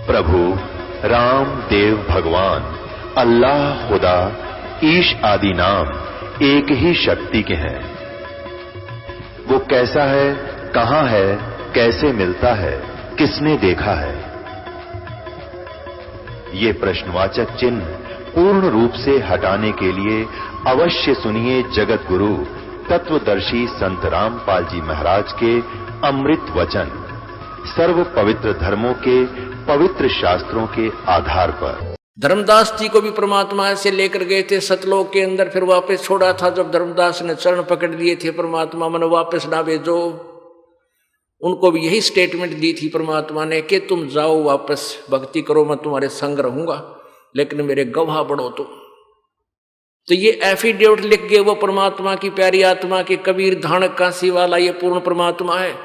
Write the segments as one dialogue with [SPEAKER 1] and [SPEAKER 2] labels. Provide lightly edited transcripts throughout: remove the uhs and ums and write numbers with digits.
[SPEAKER 1] प्रभु राम देव भगवान अल्लाह खुदा ईश आदि नाम एक ही शक्ति के हैं। वो कैसा है, कहां है, कैसे मिलता है, किसने देखा है? ये प्रश्नवाचक चिन्ह पूर्ण रूप से हटाने के लिए अवश्य सुनिए जगत गुरु तत्वदर्शी संत रामपाल जी महाराज के अमृत वचन, सर्व पवित्र धर्मों के पवित्र शास्त्रों के आधार पर।
[SPEAKER 2] धर्मदास जी को भी परमात्मा से लेकर गए थे सतलोक के अंदर, फिर वापस छोड़ा था। जब धर्मदास ने चरण पकड़ लिए थे, परमात्मा मन वापस ना भेजो, उनको भी यही स्टेटमेंट दी थी परमात्मा ने कि तुम जाओ वापस, भक्ति करो, मैं तुम्हारे संग रहूंगा, लेकिन मेरे गवाह बनो तुम। तो ये एफिडेविट लिख गए वो परमात्मा की प्यारी आत्मा के कबीर धानक काशी वाला, ये पूर्ण परमात्मा है।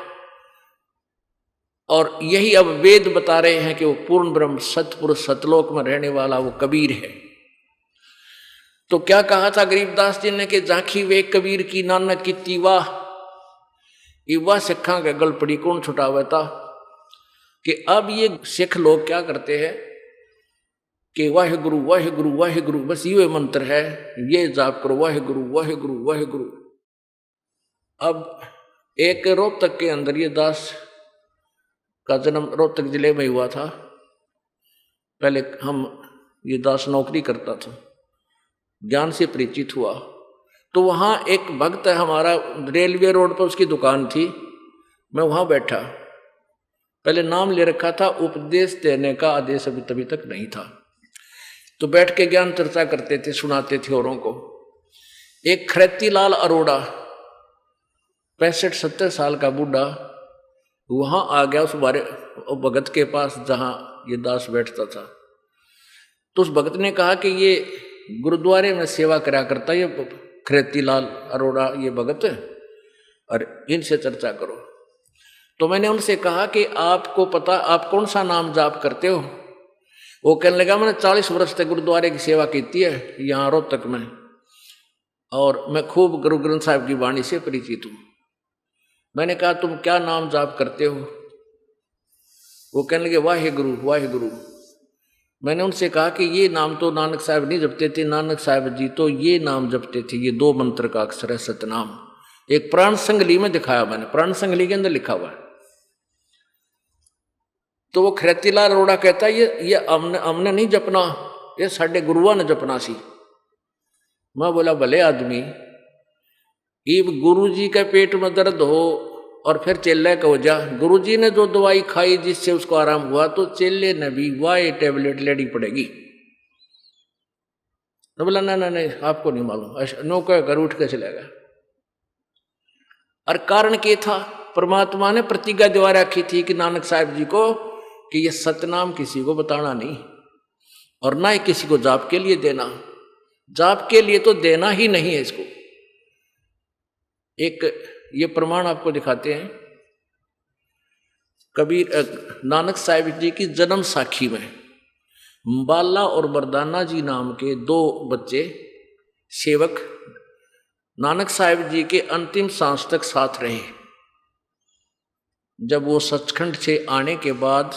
[SPEAKER 2] और यही अब वेद बता रहे हैं कि वो पूर्ण ब्रह्म सतपुरुष सतलोक में रहने वाला वो कबीर है। तो क्या कहा था गरीबदास जी ने कि झांकी वे कबीर की नानक की तीवा इवा सिखा के गल पड़ी कौन छुटावा था। कि अब ये सिख लोग क्या करते हैं कि वाहे गुरु वाहे गुरु वाहे गुरु, बस ये मंत्र है, ये जाप करो वाहे गुरु वाहे गुरु वाहे गुरु। अब एक रोहतक के अंदर ये दास का जन्म रोहतक जिले में हुआ था। पहले ये दास नौकरी करता था, ज्ञान से परिचित हुआ। तो वहाँ एक भक्त है हमारा, रेलवे रोड पर उसकी दुकान थी, मैं वहाँ बैठा। पहले नाम ले रखा था, उपदेश देने का आदेश अभी तभी तक नहीं था। तो बैठ के ज्ञान चर्चा करते थे, सुनाते थे औरों को। एक खरेतीलाल अरोड़ा 65-70 साल का बूढ़ा वहां आ गया उस बारे भगत के पास जहां ये दास बैठता था। तो उस भगत ने कहा कि ये गुरुद्वारे में सेवा करा करता ये खरेतीलाल अरोड़ा, ये भगत, और इनसे चर्चा करो। तो मैंने उनसे कहा कि आपको पता आप कौन सा नाम जाप करते हो? वो कहने लगा मैंने 40 वर्ष तक गुरुद्वारे की सेवा की है यहाँ रोहतक में, और मैं खूब गुरु ग्रंथ साहिब की वाणी से परिचित हूँ। मैंने कहा तुम क्या नाम जाप करते हो? वो कहने लगे वाहे गुरु वाहे गुरु। मैंने उनसे कहा कि ये नाम तो नानक साहब नहीं जपते थे, नानक साहब जी तो ये नाम जपते थे, ये 2 मंत्र का अक्षर है सतनाम। एक प्राण संगली में दिखाया मैंने, प्राण संगली के अंदर लिखा हुआ है। तो वो खरेतीलाल अरोड़ा कहता है ये हमने नहीं जपना, ये साढ़े गुरुआ ने जपना सी। मैं बोला भले आदमी, इब गुरु जी के पेट में दर्द हो और फिर चेले का हो जा, गुरु जी ने जो दवाई खाई जिससे उसको आराम हुआ, तो चेले ने भी वाह टेबलेट लेनी पड़ेगी। तो बोला नहीं आपको नहीं मालूम, नौका घर उठ के चलेगा। और कारण क्या था? परमात्मा ने प्रतिज्ञा दिवा रखी थी कि नानक साहब जी को कि ये सतनाम किसी को बताना नहीं, और ना ही किसी को जाप के लिए देना। जाप के लिए तो देना ही नहीं है इसको। एक ये प्रमाण आपको दिखाते हैं। कबीर नानक साहिब जी की जन्म साखी में बाला और मर्दाना जी नाम के 2 बच्चे सेवक नानक साहिब जी के अंतिम सांस तक साथ रहे। जब वो सचखंड से आने के बाद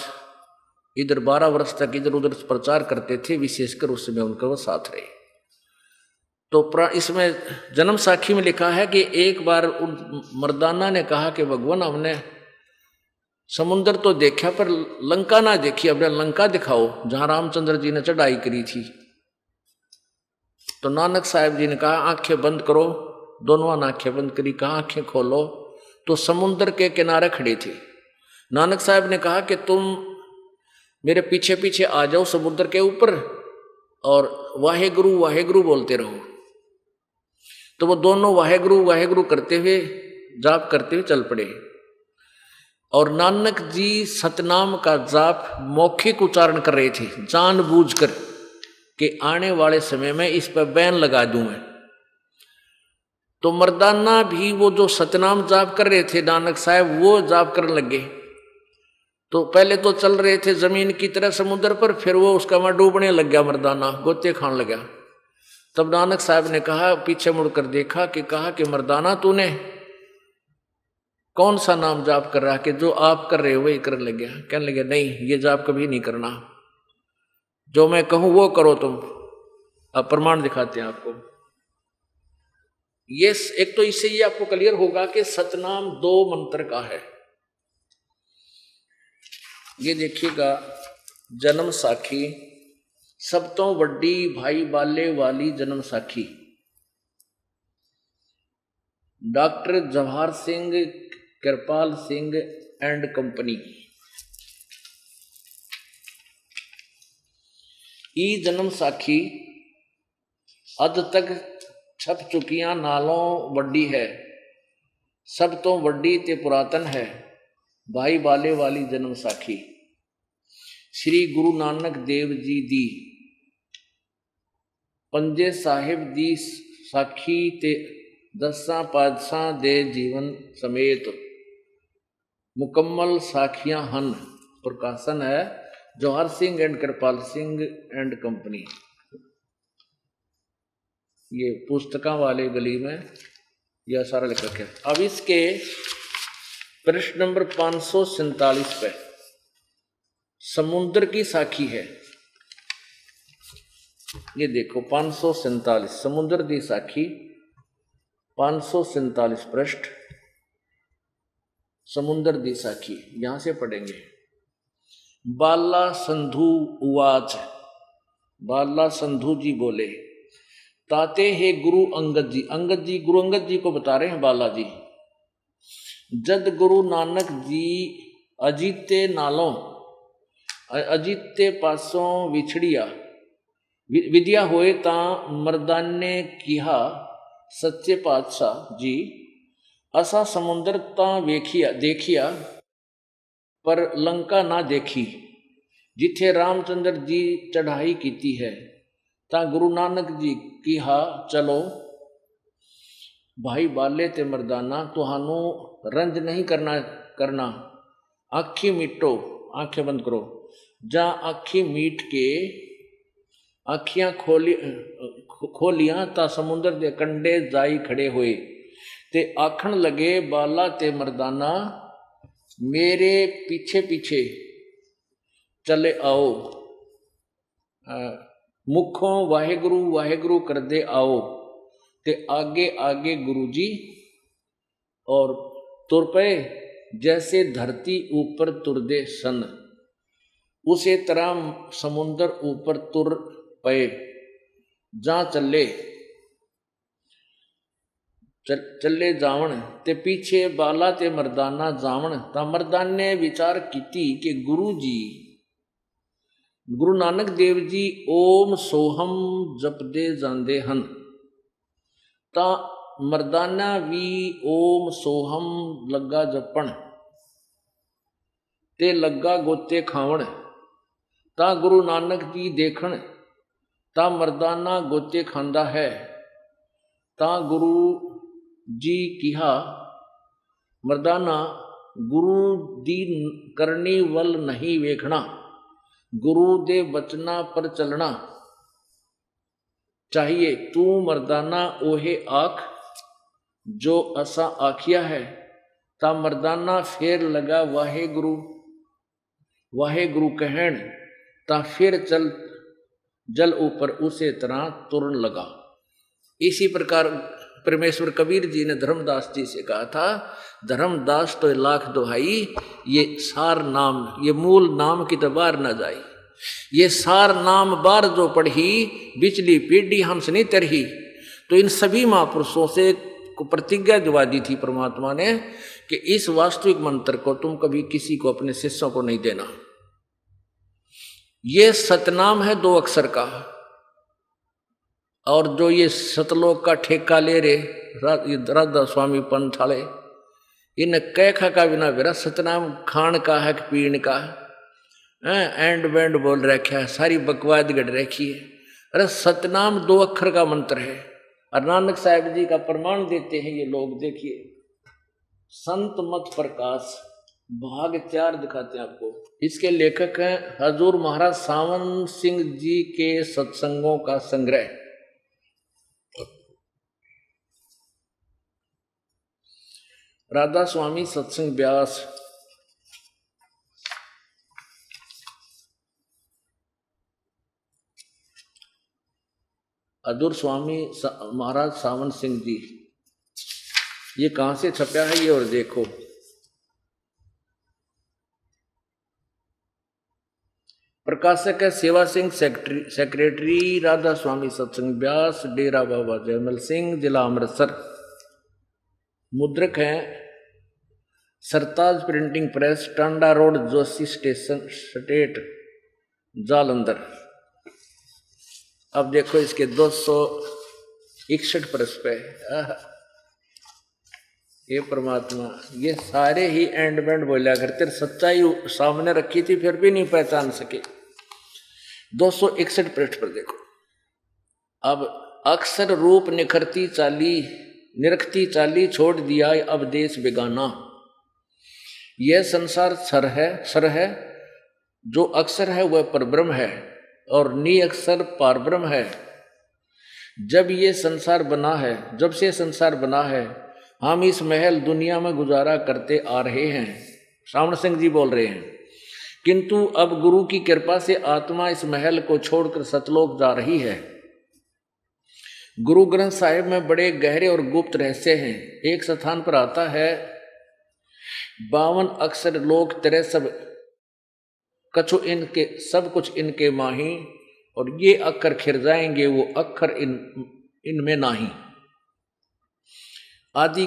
[SPEAKER 2] इधर 12 वर्ष तक इधर उधर प्रचार करते थे, विशेषकर उसमें उनका वो साथ रहे। तो इसमें जन्म साखी में लिखा है कि एक बार मर्दाना ने कहा कि भगवान हमने समुद्र तो देखा पर लंका ना देखी, अपने लंका दिखाओ जहां रामचंद्र जी ने चढ़ाई करी थी। तो नानक साहब जी ने कहा आंखें बंद करो। दोनों आंखें बंद करी, कहा आंखें खोलो, तो समुद्र के किनारे खड़े थे। नानक साहब ने कहा कि तुम मेरे पीछे पीछे आ जाओ समुद्र के ऊपर और वाहे गुरु बोलते रहो। तो वो दोनों वाहे गुरु करते हुए जाप करते हुए चल पड़े। और नानक जी सतनाम का जाप मौखिक उच्चारण कर रहे थे, जानबूझकर कि आने वाले समय में इस पर बैन लगा दूं मैं। तो मर्दाना भी वो जो सतनाम जाप कर रहे थे नानक साहब, वो जाप करने लगे। तो पहले तो चल रहे थे जमीन की तरह समुद्र पर, फिर वो उसका वहां डूबने लग गया, मर्दाना गोते खाने लगा। तब नानक साहब ने कहा, पीछे मुड़कर देखा कि कहा कि मर्दाना तूने कौन सा नाम जाप कर रहा है कि जो आप कर रहे हो वही करने लग गया। कहने लगे नहीं, ये जाप कभी नहीं करना, जो मैं कहूं वो करो तुम। अब प्रमाण दिखाते हैं आपको। ये एक तो इससे ये आपको क्लियर होगा कि सतनाम 2 मंत्र का है। ये देखिएगा, जन्म साखी, सब तो वड्डी भाई बाले वाली जन्म साखी, doctor Jawahar Singh Kripal Singh and company. ई जन्म साखी अद तक छप चुकियां नालों वड्डी है, सब तो वड्डी ते पुरातन है, भाई बाले वाली जन्म साखी। श्री गुरु नानक देव जी दी पंजे साहिब दी साखी ते 10 पातशाह दे जीवन समेत मुकम्मल साखियां हन। प्रकाशन है Jawahar Singh and Kripal Singh and company. ये पुस्तकों वाले गली में यह सारा लेखक है। अब इसके प्रश्न नंबर 547 पे समुद्र की साखी है। ये देखो 547 समुद्र की साखी, 547 पृष्ठ समुद्र की साखी। यहां से पढ़ेंगे। बाला संधु उवाच, बाला संधु जी बोले, ताते हे गुरु अंगद जी। अंगद जी, गुरु अंगद जी को बता रहे हैं बाला जी। जद गुरु नानक जी अजीते नालों अजीते पासों विछड़िया विद्या होए ता मर्दाने किहा सच्चे पातशाह जी, असा समुद्र ता वेखिया देखिया पर लंका ना देखी, जिथे रामचंद्र जी चढ़ाई कीती है, ता गुरु नानक जी किहा चलो भाई बाले ते मर्दाना, तुहानू रंज नहीं करना आखी मीटो, आंखें बंद करो। जा आखी मीट के आखियां खोलियां ता समुद्र दे कंडे जाई खड़े होए, ते आखण लगे बाला ते मर्दाना, मेरे पीछे पीछे चले आओ, मुखों वाहेगुरु वाहेगुरु कर दे आओ, ते आगे आगे गुरु जी और तुर पे जैसे धरती ऊपर तुरदे सन, उसे तरह समुद्र ऊपर तुर पे जा चले जावण, ते पीछे बाला ते मर्दाना जावण। ता मर्दाने विचार कीती कि गुरु जी गुरु नानक देव जी ओम सोहम जपदे जांदे हन, ता मर्दाना भी ओम सोहम लगा जपण, ते लगा गोते खावण। ता गुरु नानक जी देखण, ता मर्दाना गोते खांदा है। ता गुरु जी किहा मर्दाना, गुरु दी करनी वल नहीं वेखना, गुरु दे बचना पर चलना चाहिए। तू मर्दाना ओहे आख जो असा आखिया है। ता मर्दाना फेर लगा वाहे गुरु कहण, ता फिर चल जल ऊपर उसे तरह तुरन लगा। इसी प्रकार परमेश्वर कबीर जी ने धर्मदास जी से कहा था, धर्मदास तो लाख दुहाई, ये सार नाम, ये मूल नाम की तो बार न जाई, ये सार नाम बार जो पढ़ी, बिचली पीढ़ी हमसे नहीं तरही। तो इन सभी महापुरुषों से को प्रतिज्ञा दिवा दी थी परमात्मा ने कि इस वास्तविक मंत्र को तुम कभी किसी को, अपने शिष्यों को नहीं देना। ये सतनाम है 2 अक्षर का, और जो ये सतलोक का ठेका ले रहे राधा स्वामी पंथ वाले, इन कैखा का बिना बेरा सतनाम खान का है कि पीण का है, एंड बैंड बोल रखा है, सारी बकवाद गढ़ रखी है। अरे सतनाम 2 अक्षर का मंत्र है, और नानक साहब जी का प्रमाण देते हैं ये लोग। देखिए संत मत प्रकाश भाग 4 दिखाते हैं आपको। इसके लेखक हैं हजूर महाराज सावन सिंह जी के सत्संगों का संग्रह। राधा स्वामी सत्संग व्यास। अधूर स्वामी महाराज सावन सिंह जी। ये कहां से छपा है ये और देखो। प्रकाशक है सेवा सिंह, सेक्रेटरी राधा स्वामी सत्संग व्यास, डेरा बाबा जयमल सिंह, जिला अमृतसर। मुद्रक है Sartaj printing press, Tanda road, Joshi station, state, Jalandhar. अब देखो इसके 261 पृष्ठ पे। ये परमात्मा, ये सारे ही एंड बैंड बोला करते, सच्चाई सामने रखी थी फिर भी नहीं पहचान सके। 261 पृष्ठ पर देखो। अब अक्सर रूप निखरती चाली, निरखती चाली, छोड़ दिया अब देश बेगाना। यह संसार सर है, जो अक्सर है वह परब्रह्म है, और नी अक्सर पारब्रह्म है। जब से संसार बना है, हम इस महल दुनिया में गुजारा करते आ रहे हैं। सावन सिंह जी बोल रहे हैं। किंतु अब गुरु की कृपा से आत्मा इस महल को छोड़कर सतलोक जा रही है। गुरु ग्रंथ साहिब में बड़े गहरे और गुप्त रहस्य हैं। एक स्थान पर आता है 52 अक्षर लोक तेरे सब कछु इनके, सब कुछ इनके माही, और ये अक्षर खिर जाएंगे वो अक्षर इनमें नाही। आदि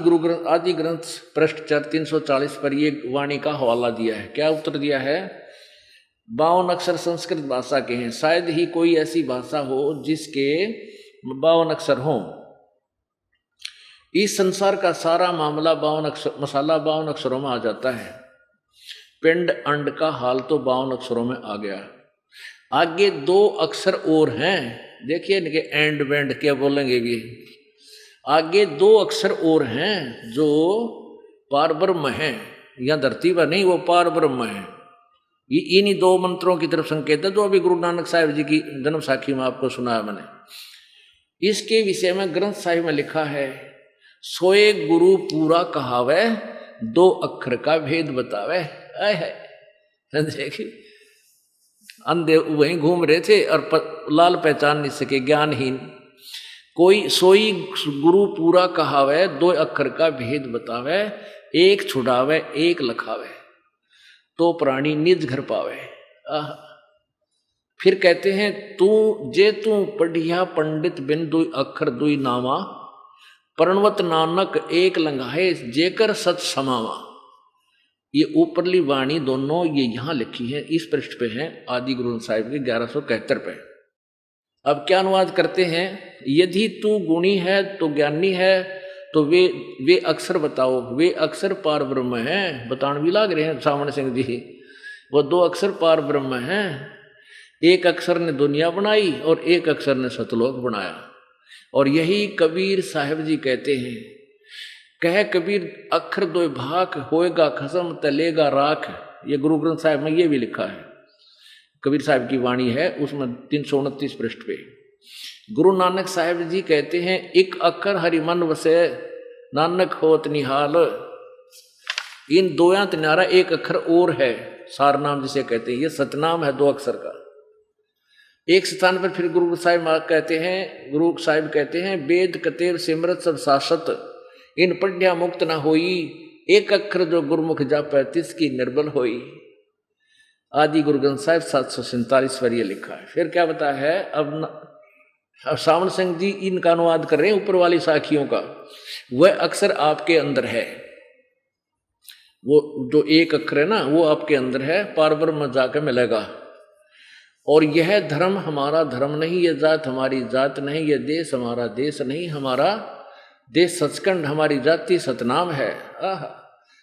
[SPEAKER 2] ग्रंथ पृष्ठ 340 पर ये वाणी का हवाला दिया है। क्या उत्तर दिया है? 52 अक्षर संस्कृत भाषा के हैं। शायद ही कोई ऐसी भाषा हो जिसके 52 अक्षर हों। इस संसार का सारा मामला 52 अक्षरों में आ जाता है। पिंड अंड का हाल तो 52 अक्षरों में आ गया। आगे 2 अक्षर और हैं, देखिए इनके एंड बैंड क्या बोलेंगे भी। आगे 2 अक्षर और हैं जो पार ब्रह्म हैं, या धरती पर नहीं, वो पार ब्रह्म है। ये इन्हीं 2 मंत्रों की तरफ संकेत है जो अभी गुरु नानक साहिब जी की जन्म साखी में आपको सुनाया मैंने। इसके विषय में ग्रंथ साहिब में लिखा है, सोए गुरु पूरा कहावे, 2 अक्षर का भेद बतावे। देखिए अंधे वहीं घूम रहे थे और लाल पहचान नहीं सके, ज्ञानहीन। कोई सोई गुरु पूरा कहावे, 2 अक्षर का भेद बतावे, एक छुड़ावे एक लखावे, तो प्राणी निज घर पावे। फिर कहते हैं तू पढ़िया पंडित बिन 2 अक्षर 2 नामा, प्रणवत नानक एक लंघाए जेकर सच समावा। ये ऊपरली वाणी दोनों ये यहाँ लिखी है, इस पृष्ठ पे है आदि गुरु साहिब के 1171 पे। अब क्या अनुवाद करते हैं? यदि तू गुणी है तो ज्ञानी है, तो वे अक्षर बताओ। वे अक्षर पार ब्रह्म हैं। बतान भी लाग रहे हैं सावन सिंह जी। वो 2 अक्षर पार ब्रह्म हैं। एक अक्षर ने दुनिया बनाई और एक अक्षर ने सतलोक बनाया। और यही कबीर साहिब जी कहते हैं, कह कबीर अक्षर 2 भाग, होएगा खसम तलेगा राख। ये गुरु ग्रंथ साहिब में ये भी लिखा है, कबीर साहिब की वाणी है उसमें 329 पृष्ठ पे। गुरु नानक साहिब जी कहते हैं, एक अक्षर हरि मन वसे, नानक होत निहाल। इन 2 तिनारा एक अक्षर और है, सारनाम जिसे कहते हैं। ये सतनाम है 2 अक्षर का। एक स्थान पर फिर गुरु साहिब कहते हैं, वेद कतेर सिमरत सब शासत, इन पढ़िया मुक्त न होई, एक अक्षर जो गुरुमुख जापै तिसकी निर्बल होई। आदि गुरु ग्रंथ साहिब 747 पर ये लिखा है। फिर क्या बताया है? अब सावन सिंह जी इनका अनुवाद कर रहे हैं ऊपर वाली साखियों का। वह अक्षर आपके अंदर है, वो जो एक अक्षर है ना, वो आपके अंदर है, पारब्रह्म में जाकर मिलेगा। और यह धर्म हमारा धर्म नहीं, यह जात हमारी जात नहीं, यह देश हमारा देश नहीं, हमारा देश सचखंड, हमारी जाति सतनाम है।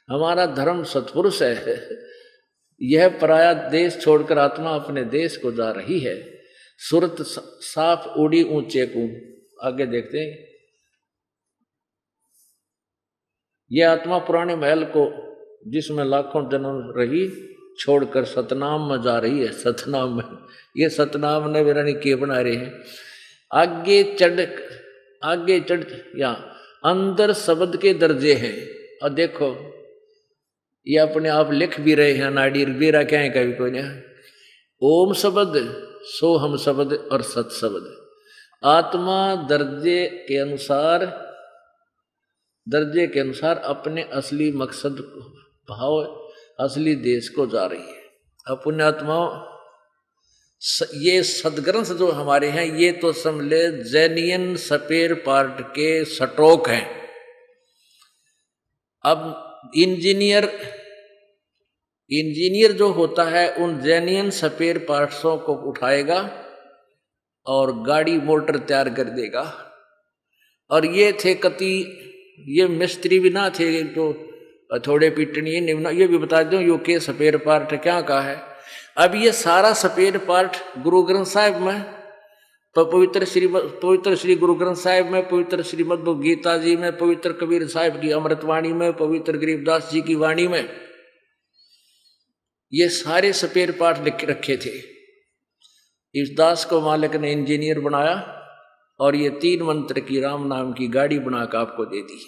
[SPEAKER 2] हमारा धर्म सतपुरुष है। यह पराया देश छोड़कर आत्मा अपने देश को जा रही है। सूरत साफ उड़ी ऊंचे को। आगे देखते हैं, यह आत्मा पुराने महल को जिसमें लाखों जन्म रही छोड़कर सतनाम में जा रही है। सतनाम में, ये सतनाम ने विरानी के बना रहे हैं। आगे चढ़ या अंदर शब्द के दर्जे हैं। और देखो ये अपने आप लिख भी रहे हैं, नाड़ी बेरा क्या है कभी कोई नहीं। ओम शब्द, सोहम शब्द और सत शब्द। आत्मा दर्जे के अनुसार अपने असली मकसद भाव असली देश को जा रही है। अपने आत्माओं ये सदग्रंथ जो हमारे हैं ये तो समझे जैनियन स्पेयर पार्ट के स्टॉक हैं। अब इंजीनियर जो होता है उन जैनियन स्पेयर पार्ट्सों को उठाएगा और गाड़ी मोटर तैयार कर देगा। और ये थे कति, ये मिस्त्री भी ना थे तो थोड़े पीटनी निम्ना, ये भी बता दूं यो के स्पेयर पार्ट क्या कहा है। अब ये सारा स्पेयर पार्ट गुरु ग्रंथ साहिब में, पवित्र श्री गुरु ग्रंथ साहिब में, पवित्र श्रीमद् भगवद गीता जी में, पवित्र कबीर साहिब की अमृतवाणी में, पवित्र गरीबदास जी की वाणी में ये सारे स्पेयर पार्ट लिख रखे थे। इस दास को मालिक ने इंजीनियर बनाया और ये 3 मंत्र की राम नाम की गाड़ी बनाकर आपको दे दी।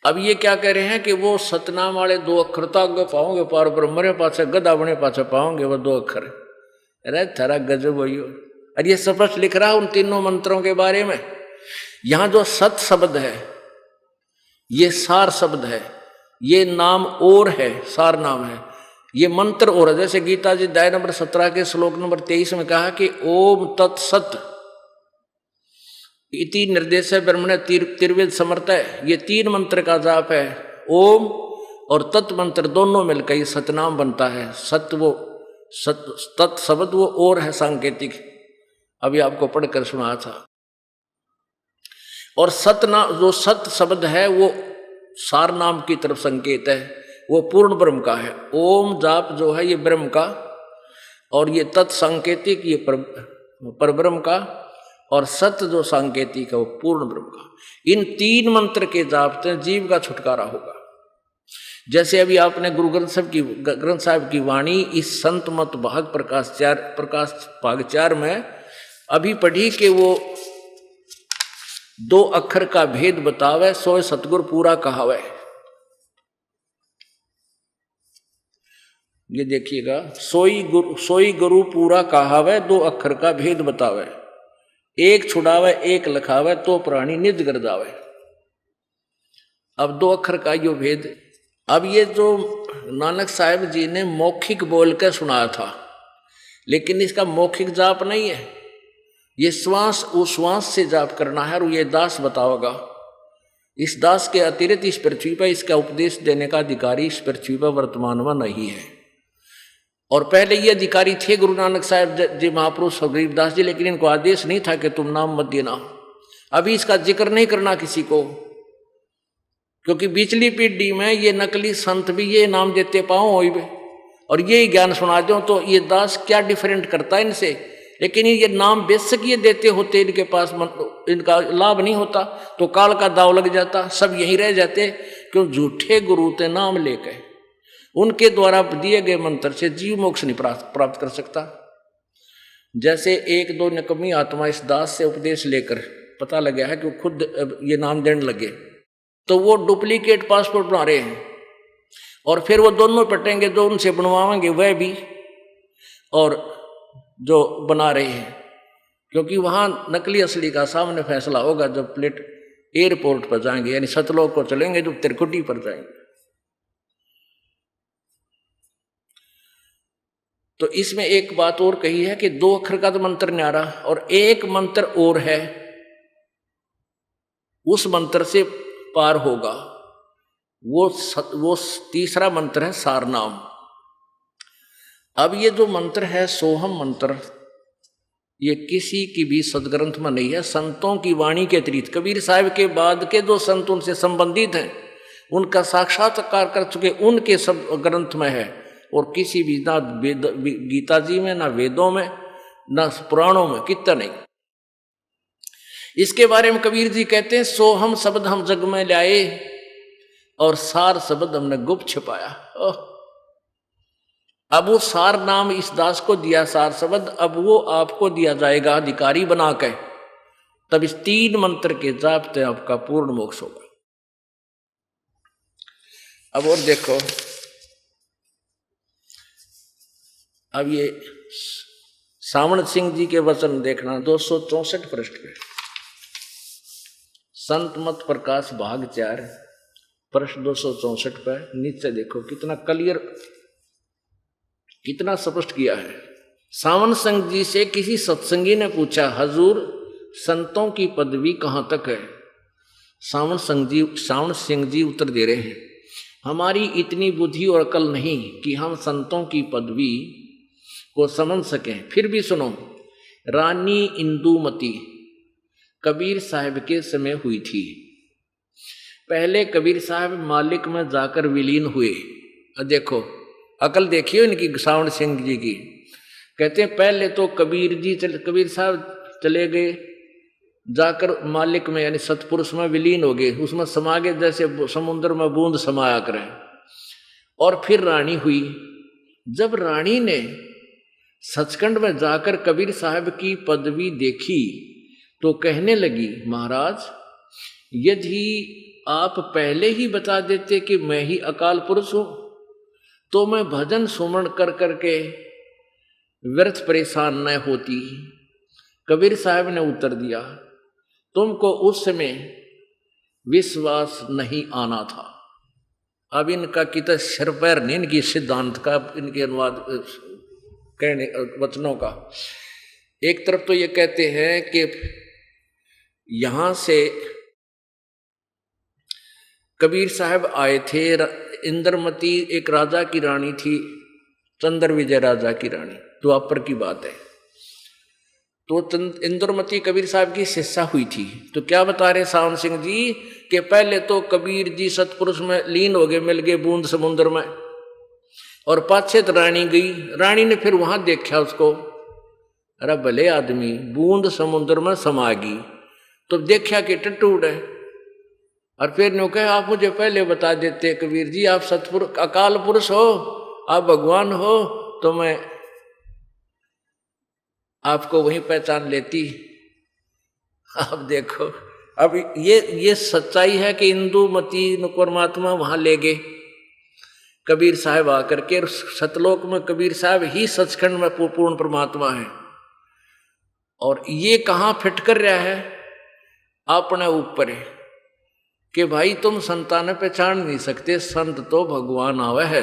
[SPEAKER 2] अब ये क्या कह रहे हैं कि वो सतनाम वाले 2 अक्षर तो पाओगे, पार ब्रह्मरे पाछे गदा बने पाछे पाओगे वो 2 अक्षर। अरे थारा गजब हो। और ये स्पष्ट लिख रहा है उन तीनों मंत्रों के बारे में। यहां जो सत शब्द है ये सार शब्द है, ये नाम और है, सार नाम है, ये मंत्र और है। जैसे गीता जी अध्याय नंबर 17 के श्लोक नंबर 23 में कहा कि ओम तत्सत इति निर्देश ब्रह्मणे त्रिवेद समर्थ है। ये 3 मंत्र का जाप है। ओम और तत् मंत्र दोनों मिलकर ये सतनाम बनता है। सत वो तत् शब्द वो और है सांकेतिक, अभी आपको पढ़कर सुना था। और सतनाम जो सत शब्द है वो सार नाम की तरफ संकेत है, वो पूर्ण ब्रह्म का है। ओम जाप जो है ये ब्रह्म का, और ये तत् सांकेतिक ये पर ब्रह्म का, और सत्य जो सांकेतिक है वो पूर्ण ब्रह्म का। इन 3 मंत्र के जाप से जीव का छुटकारा होगा। जैसे अभी आपने गुरु ग्रंथ साहिब की वाणी इस संत मत भाग प्रकाश भाग 4 में अभी पढ़ी कि वो 2 अक्षर का भेद बतावे, सोए सतगुरु पूरा कहावे। ये देखिएगा, सोई गुरु पूरा कहावे, 2 अक्षर का भेद बतावे, एक छुड़ावे एक लखावे, तो प्राणी निज गर्दावे। अब 2 अक्षर का यो भेद। अब ये जो नानक साहिब जी ने मौखिक बोल कर सुनाया था, लेकिन इसका मौखिक जाप नहीं है, ये श्वास उश्वास से जाप करना है। और ये दास बताओगा, इस दास के अतिरिक्त इस पृथ्वी पर इसका उपदेश देने का अधिकारी इस पृथ्वी पर वर्तमान में नहीं है। और पहले ये अधिकारी थे गुरु नानक साहिब जी महापुरुष और गरीबदास जी, लेकिन इनको आदेश नहीं था कि तुम नाम मत देना। अभी इसका जिक्र नहीं करना किसी को, क्योंकि पिछली पीढ़ी में ये नकली संत भी ये नाम देते पाओ और ये ज्ञान सुना दो, तो ये दास क्या डिफरेंट करता है इनसे। लेकिन ये नाम बेशक ये देते होते, इनके पास इनका लाभ नहीं होता तो काल का दाव लग जाता, सब यहीं रह जाते। क्यों? झूठे गुरु ते नाम लेके उनके द्वारा दिए गए मंत्र से जीव मोक्ष नहीं प्राप्त कर सकता। जैसे 1-2 निकम्मी आत्मा इस दास से उपदेश लेकर पता लगा है कि वो खुद ये नाम देने लगे, तो वो डुप्लीकेट पासपोर्ट बना रहे हैं। और फिर वो दोनों पटेंगे, जो उनसे बनवाएंगे वह भी और जो बना रहे हैं, क्योंकि वहां नकली असली का सामने फैसला होगा जब प्लेट एयरपोर्ट पर जाएंगे, यानी सतलोक को चलेंगे, जो त्रिकुटी पर जाएंगे। तो इसमें एक बात और कही है कि 2 अक्षर का तो मंत्र न्यारा, और एक मंत्र और है, उस मंत्र से पार होगा। वो तीसरा मंत्र है सारनाम। अब ये जो मंत्र है सोहम मंत्र, ये किसी की भी सदग्रंथ में नहीं है, संतों की वाणी के अतिरिक्त। कबीर साहिब के बाद के जो संत उनसे संबंधित हैं, उनका साक्षात्कार कर चुके, उनके सब ग्रंथ में है। और किसी भी ना गीता जी में, ना वेदों में, ना पुराणों में, कितना नहीं। इसके बारे में कबीर जी कहते हैं, सोहम शब्द हम जग में लाए और सार शब्द हमने गुप्त छिपाया। अब वो सार नाम इस दास को दिया, सार शब्द, अब वो आपको दिया जाएगा अधिकारी बना के। तब इस 3 मंत्र के जाप से आपका पूर्ण मोक्ष होगा। अब और देखो, अब ये सावण सिंह जी के वचन देखना 264 पृष्ठ पे, संत मत प्रकाश भाग 4 पृष्ठ 264 पे नीचे देखो कितना क्लियर, कितना स्पष्ट किया है। सावन सिंह जी से किसी सत्संगी ने पूछा, हजूर संतों की पदवी कहाँ तक है? सावन सिंह जी उत्तर दे रहे हैं, हमारी इतनी बुद्धि और अकल नहीं कि हम संतों की पदवी को समझ सकें। फिर भी सुनो, रानी इंदुमती कबीर साहब के समय हुई थी। पहले कबीर साहब मालिक में जाकर विलीन हुए। देखो अकल देखियो इनकी, सावण सिंह जी की। कहते हैं पहले तो कबीर साहब चले गए, जाकर मालिक में यानी सतपुरुष में विलीन हो गए, उसमें समा गए जैसे समुद्र में बूंद समाया करें। और फिर रानी हुई। जब रानी ने सचखंड में जाकर कबीर साहब की पदवी देखी तो कहने लगी, महाराज यदि आप पहले ही बता देते कि मैं ही अकाल पुरुष हूं तो मैं भजन सुमरण कर करके व्यर्थ परेशान न होती। कबीर साहब ने उत्तर दिया, तुमको उस समय विश्वास नहीं आना था। अब इनका कितना सिरपैर नहीं इनकी सिद्धांत का, इनके अनुवाद कहने वचनों का। एक तरफ तो ये कहते हैं कि यहां से कबीर साहब आए थे, इंद्रमती एक राजा की रानी थी, चंद्र विजय राजा की रानी, द्वापर की बात है। तो इंद्रमती कबीर साहब की शिष्या हुई थी। तो क्या बता रहे सावन सिंह जी कि पहले तो कबीर जी सतपुरुष में लीन हो गए, मिल गए बूंद समुद्र में, और पाछे तो रानी गई। रानी ने फिर वहां देखा उसको, अरे भले आदमी बूंद समुद्र में समा गई, तो देखा कि टूट है। और फिर ने कहा, आप मुझे पहले बता देते कबीर जी, आप सतपुरुष अकाल पुरुष हो, आप भगवान हो, तो मैं आपको वहीं पहचान लेती। अब देखो, अब ये सच्चाई है कि इंदुमती परमात्मा वहां ले गए कबीर साहब आकर के। सतलोक में कबीर साहब ही सचखंड में पूर्ण परमात्मा है। और ये कहाँ फिट कर रहा है? अपने ऊपर है कि भाई तुम संतान ने पहचान नहीं सकते, संत तो भगवान आवे है।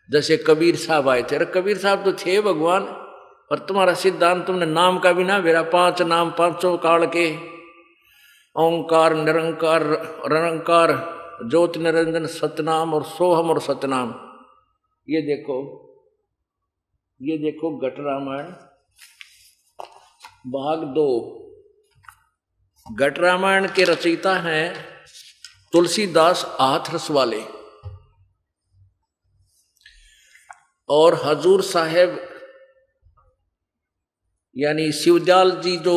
[SPEAKER 2] जैसे कबीर साहब आए थे, अरे कबीर साहब तो थे भगवान, और तुम्हारा सिद्धांत तुमने नाम का भी ना मेरा, 5 नाम 5 काल के, ओंकार निरंकार रंकार ज्योति निरंजन सतनाम और सोहम और सतनाम। ये देखो घट रामायण भाग 2। घट रामायण के रचयिता हैं तुलसीदास हाथरस वाले, और हजूर साहेब यानी शिवदयाल जी जो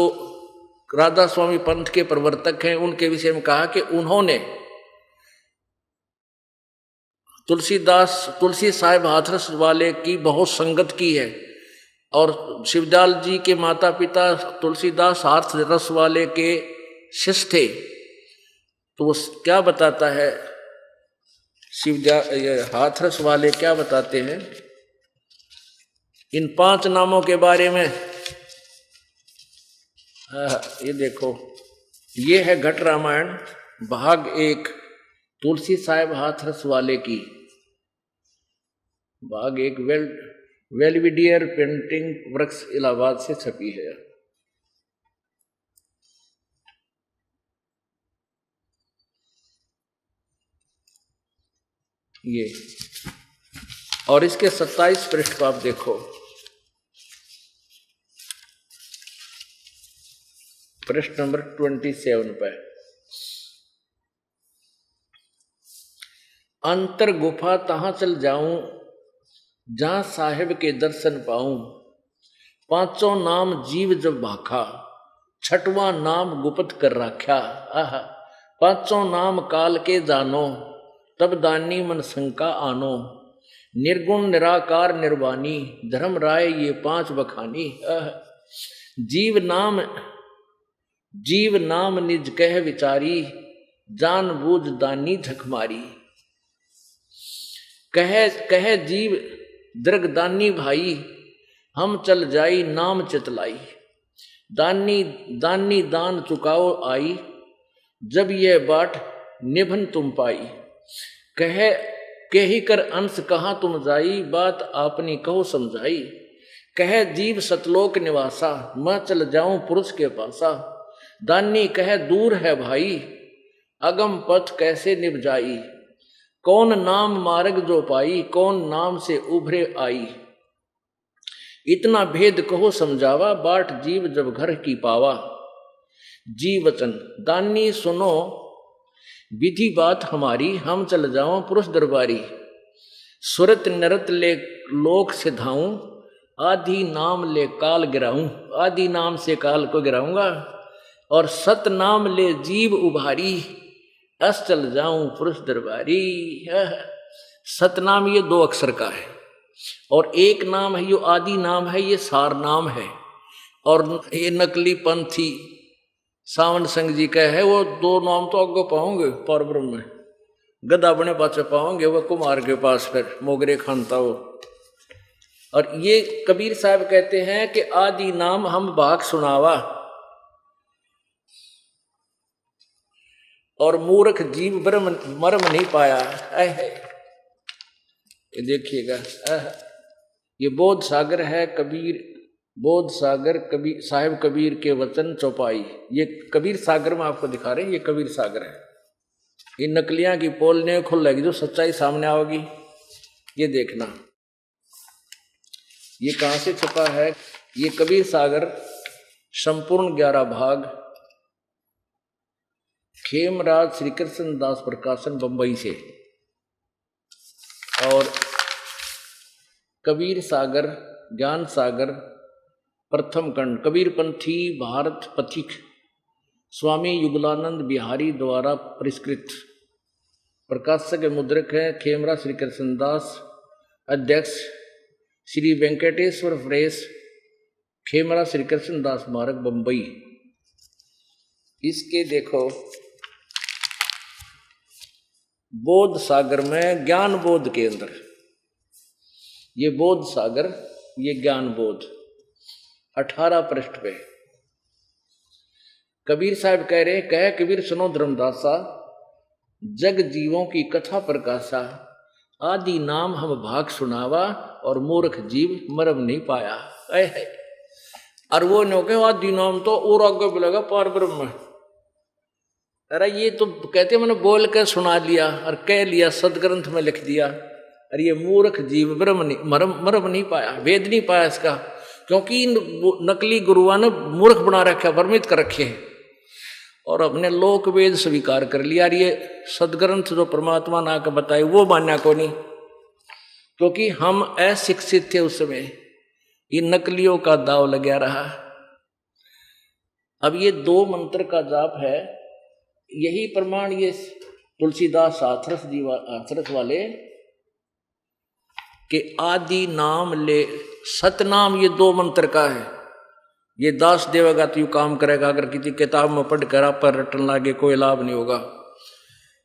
[SPEAKER 2] राधा स्वामी पंथ के प्रवर्तक हैं, उनके विषय में कहा कि उन्होंने तुलसी साहेब हाथरस वाले की बहुत संगत की है। और शिवदयाल जी के माता पिता तुलसीदास हाथरस वाले के शिष्य थे। तो वो क्या बताता है हाथरस वाले क्या बताते हैं इन 5 नामों के बारे में? ये देखो, ये है घट रामायण भाग 1 तुलसी साहेब हाथरस वाले की, भाग 1 वेलविडियर पेंटिंग वर्क्स इलाहाबाद से छपी है। ये और इसके 27 पृष्ठ को आप देखो, पृष्ठ नंबर 27 पे, अंतर गुफा तहां चल जाऊं जहां साहेब के दर्शन पाऊं, 5 नाम जीव जब भाखा, 6वां नाम गुप्त कर राख्या। आह 5 नाम काल के जानो, तब दानी मन शंका आनो, निर्गुण निराकार निर्वाणी, धर्म राय ये 5 बखानी। जीव नाम निज कह विचारी, जान बूझ दानी झक मारी। कहे जीव दृगदानी भाई, हम चल जाई नाम चितलाई। दानी दानी दान चुकाओ आई, जब ये बाट निभन तुम पाई। कही कर अंश कहाँ तुम जाई, बात आपनी कहो समझाई। कहे जीव सतलोक निवासा, मैं चल जाऊं पुरुष के पासा। दानी कहे दूर है भाई, अगम पथ कैसे निभ जाई। कौन नाम मार्ग जो पाई, कौन नाम से उभरे आई। इतना भेद कहो समझावा, बाट जीव जब घर की पावा। जी वचन दानी सुनो विधि बात हमारी, हम चल जाओ पुरुष दरबारी। सुरत नरत ले लोक से धाऊं, आदि नाम ले काल गिराऊं। आदि नाम से काल को गिराऊंगा, और सत नाम ले जीव उभारी। अस चल जाऊं पुरुष दरबारी। सतनाम ये 2 अक्षर का है, और एक नाम है जो आदि नाम है, ये सार नाम है। और ये नकली पंथी सावन संघ जी का है, वो 2 नाम तो आगे पाओगे परब्रह्म में। गदा बने पाचे पाओगे वो कुमार के पास, फिर मोगरे खानता हो। और ये कबीर साहब कहते हैं कि आदि नाम हम भाग सुनावा, और मूर्ख जीव ब्रह्म मर्म नहीं पाया। ये देखिएगा, ये बोध सागर है कबीर, बोध सागर कबीर साहिब कबीर के वचन चौपाई। ये कबीर सागर में आपको दिखा रहे हैं, ये कबीर सागर है। ये नकलियां की पोल नहीं खुलेगी, जो सच्चाई सामने आओगी ये देखना। ये कहाँ से छपा है? ये कबीर सागर संपूर्ण 11 भाग, खेमराज श्री कृष्ण दास प्रकाशन बंबई से। और कबीर सागर ज्ञान सागर प्रथम खंड, कबीरपंथी भारत पथिक, स्वामी युगलानंद बिहारी द्वारा परिष्कृत। प्रकाशक मुद्रक है खेमराज श्री कृष्ण दास, अध्यक्ष श्री वेंकटेश्वर प्रेस, खेमराज श्री कृष्ण दास स्मारक बंबई। इसके देखो बोध सागर में ज्ञान बोध के अंदर, ये बोध सागर, ये ज्ञान बोध 18 पृष्ठ पे कबीर साहब कह रहे, कह कबीर सुनो धर्मदासा, जग जीवों की कथा प्रकाशा। आदि नाम हम भाग सुनावा, और मूर्ख जीव मरम नहीं पाया। और वो नो के आदि नाम तो और आगे बोलेगा पार ब्रह्म। अरे ये तो कहते मैंने बोल कर सुना लिया और कह लिया, सदग्रंथ में लिख दिया। अरे ये मूर्ख जीव ब्रह्म नहीं मरम नहीं पाया, वेद नहीं पाया इसका, क्योंकि नकली गुरुओं ने मूर्ख बना रखा, भ्रमित कर रखे हैं, और अपने लोक वेद स्वीकार कर लिया। ये सदग्रंथ जो परमात्मा ना के बताए वो मान्या को नहीं, क्योंकि हम अशिक्षित थे उस समय। ये नकलियों का दाव लगा रहा। अब ये 2 मंत्र का जाप है, यही प्रमाण ये तुलसीदास हाथरस जी हाथरस वाले के आदि नाम ले सतनाम, ये 2 मंत्र का है। ये दास देवेगा तो यू काम करेगा, अगर किसी किताब में पढ़ कर आप पर रटन लागे कोई लाभ नहीं होगा।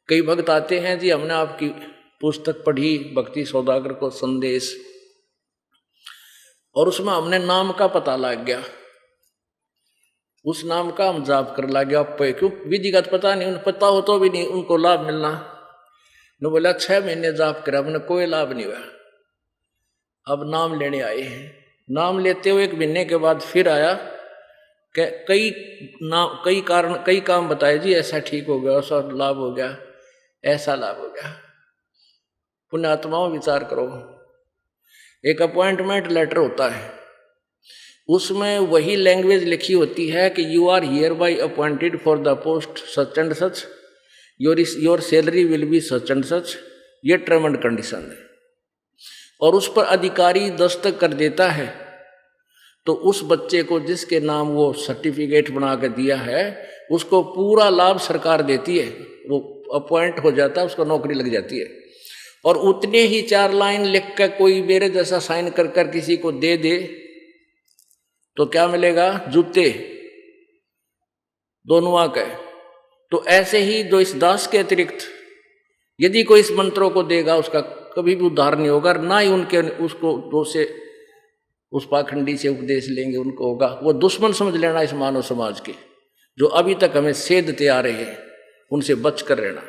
[SPEAKER 2] कई भक्त आते हैं जी, हमने आपकी पुस्तक पढ़ी भक्ति सौदागर को संदेश, और उसमें हमने नाम का पता लग गया, उस नाम का हम जाप कर लग गया। आप क्यों विधिगत पता नहीं, उन्हें पता हो तो भी नहीं उनको लाभ मिलना। ने बोला 6 महीने जाप करा, हमने कोई लाभ नहीं हुआ। अब नाम लेने आए हैं, नाम लेते हुए 1 महीने के बाद फिर आया कि कई काम बताए जी, ऐसा ठीक हो गया, ऐसा लाभ हो गया, ऐसा लाभ हो गया। पुण्यात्माओं विचार करो, एक अपॉइंटमेंट लेटर होता है, उसमें वही लैंग्वेज लिखी होती है कि you are hereby appointed for the post such and such, your salary will be such and such, ये टर्म एंड कंडीशन है। और उस पर अधिकारी दस्तखत कर देता है, तो उस बच्चे को जिसके नाम वो सर्टिफिकेट बना कर दिया है, उसको पूरा लाभ सरकार देती है। वो अपॉइंट हो जाता है, उसको नौकरी लग जाती है। और उतने ही 4 लाइन लिख कर कोई मेरे जैसा साइन कर कर किसी को दे दे तो क्या मिलेगा? जूते दोनों के। तो ऐसे ही जो इस दास के अतिरिक्त यदि कोई इस मंत्रों को देगा, उसका कभी भी उद्धार नहीं होगा, ना ही उनके उसको दो से उस पाखंडी से उपदेश लेंगे उनको होगा। वो दुश्मन समझ लेना इस मानव समाज के, जो अभी तक हमें सेधते आ रहे हैं, उनसे बच कर रहना।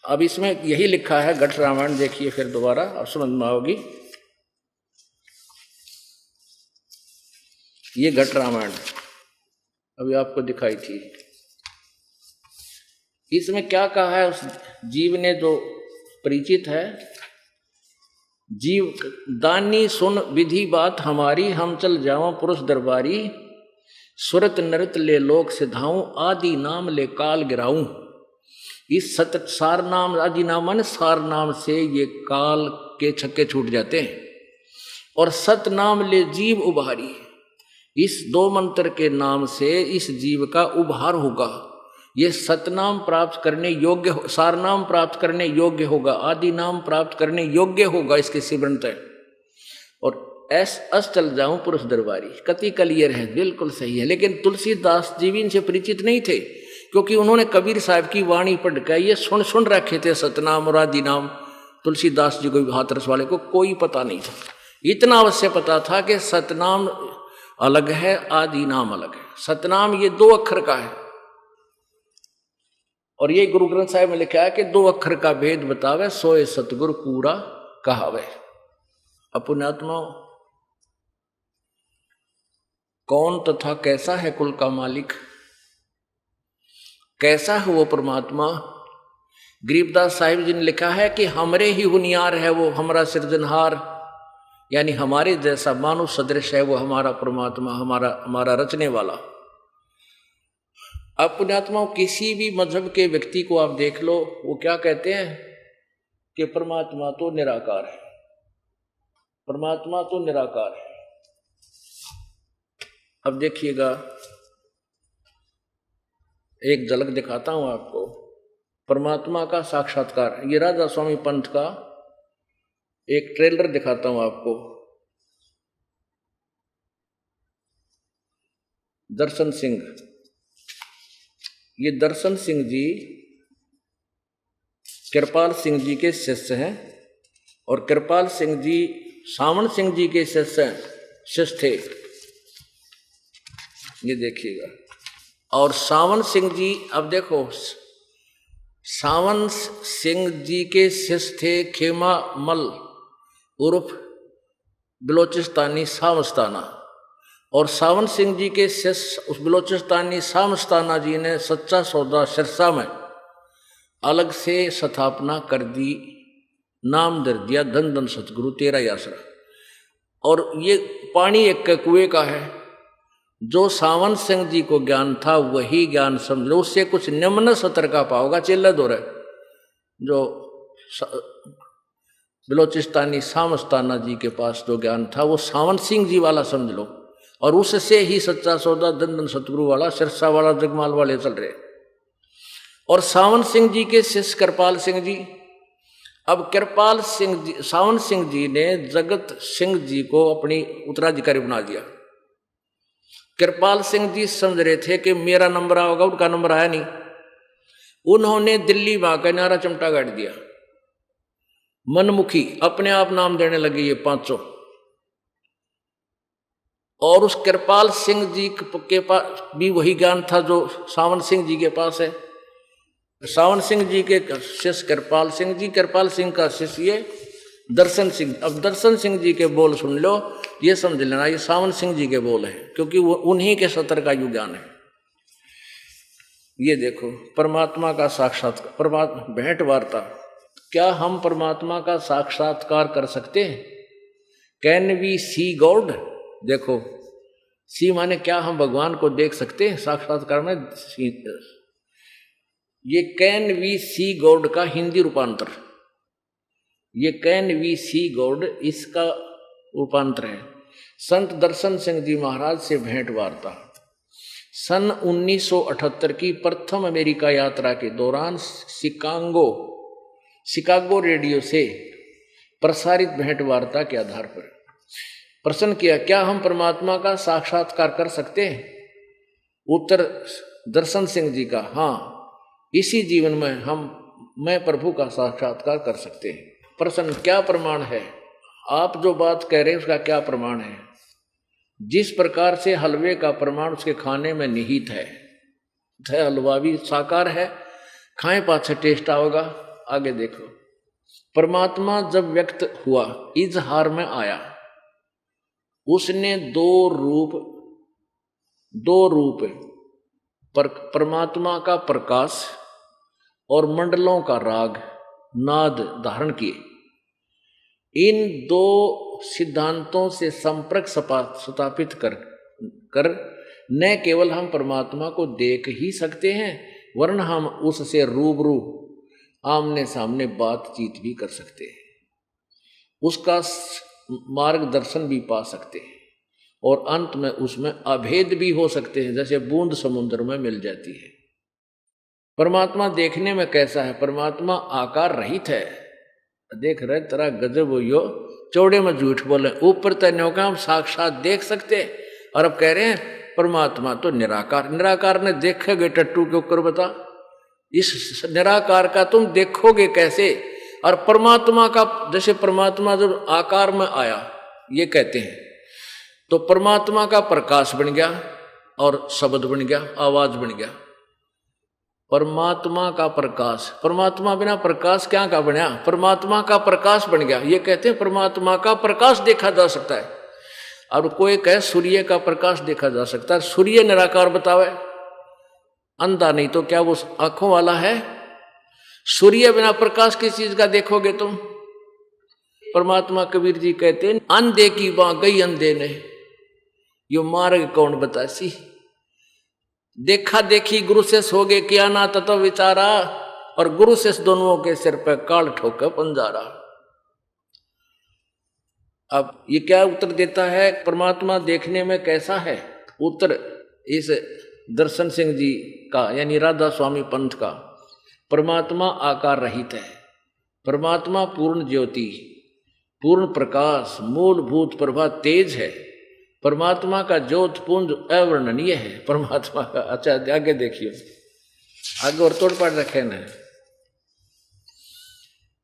[SPEAKER 2] अब इसमें यही लिखा है, घट रामायण देखिए फिर दोबारा, अब समझ में आओगी। ये घट रामायण अभी आपको दिखाई थी। इसमें क्या कहा है उस जीव ने जो परिचित है, जीव दानी सुन विधि बात हमारी, हम चल जाओ पुरुष दरबारी, सुरत नृत ले लोक सिधाऊं, आदि नाम ले काल गिराऊं। इस सत सार नाम, आदि नाम माने सार नाम से ये काल के छक्के छूट जाते हैं, और सत नाम ले जीव उभारी, इस दो मंत्र के नाम से इस जीव का उभार होगा। ये सतनाम प्राप्त करने योग्य, सार नाम प्राप्त करने योग्य होगा, आदि नाम प्राप्त करने योग्य होगा इसके सिमरन तय। और अस चल जाऊं पुरुष दरबारी, कति क्लियर है, बिल्कुल सही है। लेकिन तुलसीदास जी भी इनसे परिचित नहीं थे, क्योंकि उन्होंने कबीर साहब की वाणी पढ़ कर ये सुन रखे थे सतनाम और आदि नाम। तुलसीदास जी को, हाथरस वाले को कोई पता नहीं था। इतना अवश्य पता था कि सतनाम अलग है, आदि नाम अलग है। सतनाम ये 2 अक्षर का है, और ये गुरु ग्रंथ साहिब में लिखा है कि 2 अक्षर का भेद बतावे, सोए सतगुरु पूरा कहावे। पुण्यात्मा, कौन तथा कैसा है कुल का मालिक, कैसा है वो परमात्मा। गरीबदास साहिब जी ने लिखा है कि हमरे ही हुनियार है वो हमारा सृजनहार, यानी हमारे जैसा मानव सदृश है वो हमारा परमात्मा, हमारा रचने वाला। अब पुण्यात्मा, किसी भी मजहब के व्यक्ति को आप देख लो, वो क्या कहते हैं कि परमात्मा तो निराकार है, परमात्मा तो निराकार है। अब देखिएगा, एक झलक दिखाता हूं आपको परमात्मा का साक्षात्कार। ये राजा स्वामी पंथ का एक ट्रेलर दिखाता हूं आपको। दर्शन सिंह, ये दर्शन सिंह जी कृपाल सिंह जी के शिष्य हैं, और कृपाल सिंह जी सावन सिंह जी के शिष्य थे। ये देखिएगा, और सावन सिंह जी, अब देखो, सावन सिंह जी के शिष्य थे खेमा मल उर्फ बलोचिस्तानी सामस्ताना, और सावन सिंह जी के शिष्य उस बलोचिस्तानी सामस्ताना जी ने सच्चा सौदा सिरसा में अलग से स्थापना कर दी, नाम दर दिया धन धन सतगुरु तेरा आसरा। और ये पानी एक के कुएं का है। जो सावन सिंह जी को ज्ञान था वही ज्ञान समझ लो, उससे कुछ निम्न सतर का पाओगा चेला दो रहे। जो बलोचिस्तानी सामस्ताना जी के पास जो ज्ञान था वो सावन सिंह जी वाला समझ लो, और उससे ही सच्चा सौदा धन धन सतगुरु वाला सिरसा वाला जगमाल वाले चल रहे। और सावन सिंह जी के शिष्य कृपाल सिंह जी, अब कृपाल सिंह जी, सावन सिंह जी ने जगत सिंह जी को अपनी उत्तराधिकारी बना दिया। कृपाल सिंह जी समझ रहे थे कि मेरा नंबर आओगा, उनका नंबर आया नहीं। उन्होंने दिल्ली में आकर नारा चमटा गाड़ दिया, मनमुखी अपने आप नाम देने लगे ये 500। और उस कृपाल सिंह जी के पास भी वही ज्ञान था जो सावन सिंह जी के पास है। सावन सिंह जी के शिष्य कृपाल सिंह जी, कृपाल सिंह का शिष्य ये दर्शन सिंह। अब दर्शन सिंह जी के बोल सुन लो, ये समझ लेना ये सावन सिंह जी के बोल है, क्योंकि वो उन्हीं के सतर का युग ज्ञान है। ये देखो परमात्मा का साक्षात्कार, परमात्मा भेंट वार्ता। क्या हम परमात्मा का साक्षात्कार कर सकते हैं? Can we see God? देखो, सी माने क्या, हम भगवान को देख सकते हैं साक्षात्कार में। ये कैन वी सी गॉड का हिंदी रूपांतर, ये कैन वी सी गॉड इसका रूपांतर है। संत दर्शन सिंह जी महाराज से भेंट वार्ता। सन 1978 की प्रथम अमेरिका यात्रा के दौरान शिकागो रेडियो से प्रसारित भेंट वार्ता के आधार पर प्रश्न किया, क्या हम परमात्मा का साक्षात्कार कर सकते हैं? उत्तर दर्शन सिंह जी का, हाँ, इसी जीवन में हम मैं प्रभु का साक्षात्कार कर सकते हैं। प्रश्न क्या प्रमाण है? आप जो बात कह रहे हैं उसका क्या प्रमाण है? जिस प्रकार से हलवे का प्रमाण उसके खाने में निहित है, हलवा भी साकार है, खाएं पाछे टेस्ट आओगा। आगे देखो, परमात्मा जब व्यक्त हुआ, इजहार में आया, उसने दो रूप परमात्मा का प्रकाश और मंडलों का राग नाद धारण किए। इन दो सिद्धांतों से संपर्क स्थापित कर न केवल हम परमात्मा को देख ही सकते हैं, वरन हम उससे रूबरू आमने सामने बातचीत भी कर सकते हैं, उसका मार्गदर्शन भी पा सकते हैं और अंत में उसमें अभेद भी हो सकते हैं, जैसे बूंद समुद्र में मिल जाती है। परमात्मा देखने में कैसा है? परमात्मा आकार रहित है। देख रहे तेरा गजब हो यो, चौड़े में झूठ बोले, ऊपर तय का हम साक्षात देख सकते, और अब कह रहे हैं परमात्मा तो निराकार। निराकार ने देखेगे टट्टू के ऊपर बता, इस निराकार का तुम देखोगे कैसे? और परमात्मा का, जैसे परमात्मा जब आकार में आया ये कहते हैं, तो परमात्मा का प्रकाश बन गया और शब्द बन गया, आवाज बन गया। परमात्मा का प्रकाश, परमात्मा बिना प्रकाश क्या का बना? परमात्मा का प्रकाश बन गया। ये कहते हैं परमात्मा का प्रकाश देखा जा सकता है। और कोई कहे सूर्य का प्रकाश देखा जा सकता है, सूर्य निराकार बतावे, अंधा नहीं तो क्या वो आंखों वाला है? सूर्य बिना प्रकाश किस चीज का देखोगे तुम? परमात्मा कबीर जी कहते हैं, अंधे की बां गई अंधे ने, यो मार्ग कौन बतासी। देखा देखी गुरु से सोगे किया ना तत्व विचारा, और गुरु से दोनों के सिर पर काल ठोकर पंजारा। अब ये क्या उत्तर देता है? परमात्मा देखने में कैसा है? उत्तर इस दर्शन सिंह जी का, यानी राधा स्वामी पंथ का, परमात्मा आकार रहित है। परमात्मा पूर्ण ज्योति, पूर्ण प्रकाश, मूलभूत प्रभा तेज है। परमात्मा का ज्योत पुंज अवर्णनीय है परमात्मा का। अच्छा आगे देखिए, आगे और तोड़ पाड़ रखे ना,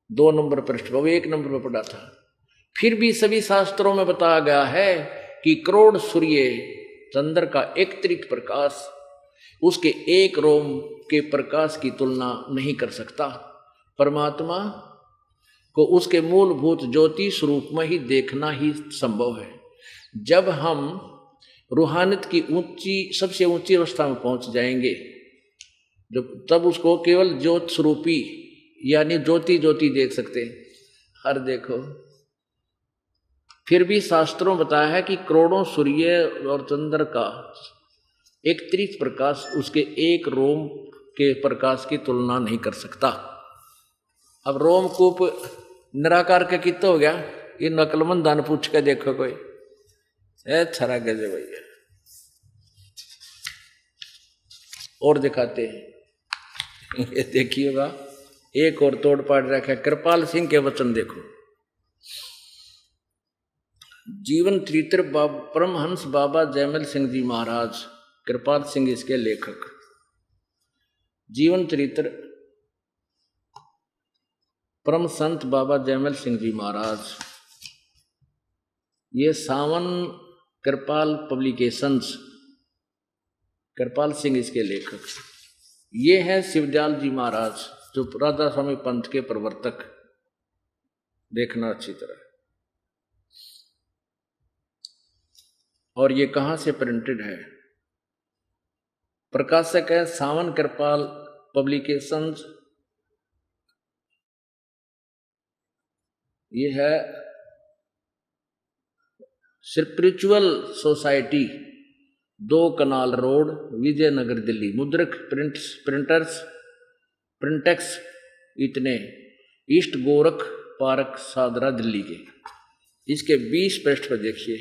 [SPEAKER 2] 2 नंबर पृष्ठ पर, 1 नंबर पर पढ़ा था। फिर भी सभी शास्त्रों में बताया गया है कि करोड़ सूर्य चंद्र का एक अतिरिक्त प्रकाश उसके एक रोम के प्रकाश की तुलना नहीं कर सकता। परमात्मा को उसके मूलभूत ज्योति स्वरूप में ही देखना ही संभव है। जब हम रूहानियत की सबसे ऊंची अवस्था में पहुंच जाएंगे, तब उसको केवल ज्योत स्वरूपी यानी ज्योति ज्योति देख सकते हैं। हर देखो, फिर भी शास्त्रों बताया है कि करोड़ों सूर्य और चंद्र का एक अतिरिक्त प्रकाश उसके एक रोम के प्रकाश की तुलना नहीं कर सकता। अब रोमकूप निराकार का कितना हो गया? ये नकलमंद दान पूछ के देखो कोई, छरा गजे भैया। और दिखाते हैं, ये देखिएगा, एक और तोड़ पाड़ रखा है। कृपाल सिंह के वचन देखो, जीवन चरित्र परमहंस बाबा जयमल सिंह जी महाराज, कृपाल सिंह इसके लेखक। जीवन चरित्र परम संत बाबा जयमल सिंह जी महाराज, ये सावन कृपाल पब्लिकेशंस, कृपाल सिंह इसके लेखक। ये है शिवदयाल जी महाराज जो राधा स्वामी पंथ के प्रवर्तक, देखना अच्छी तरह। और ये कहाँ से प्रिंटेड है? प्रकाशक है सावन कृपाल पब्लिकेशंस। ये है spiritual society, 2 canal road, Vijayanagar, Delhi. मुद्रक प्रिंटेक्स इतने, ईस्ट गोरख पार्क, सादरा, दिल्ली के। इसके 20 पृष्ठ पर देखिए,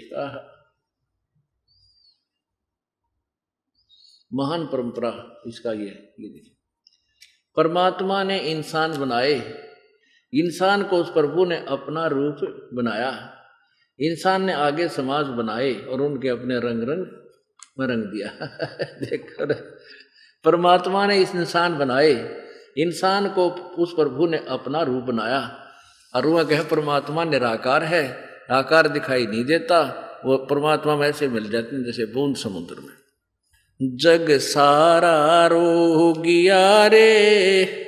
[SPEAKER 2] महान परंपरा इसका ये देखिए। परमात्मा ने इंसान बनाए, इंसान को उस प्रभु ने अपना रूप बनाया। इंसान ने आगे समाज बनाए और उनके अपने रंग में रंग दिया। देखो, परमात्मा ने इस इंसान बनाए, इंसान को उस प्रभु ने अपना रूप बनाया और वह कह परमात्मा निराकार है, आकार दिखाई नहीं देता, वो परमात्मा में ऐसे मिल जाते हैं जैसे बूंद समुद्र में। जग सारा रोगिया रे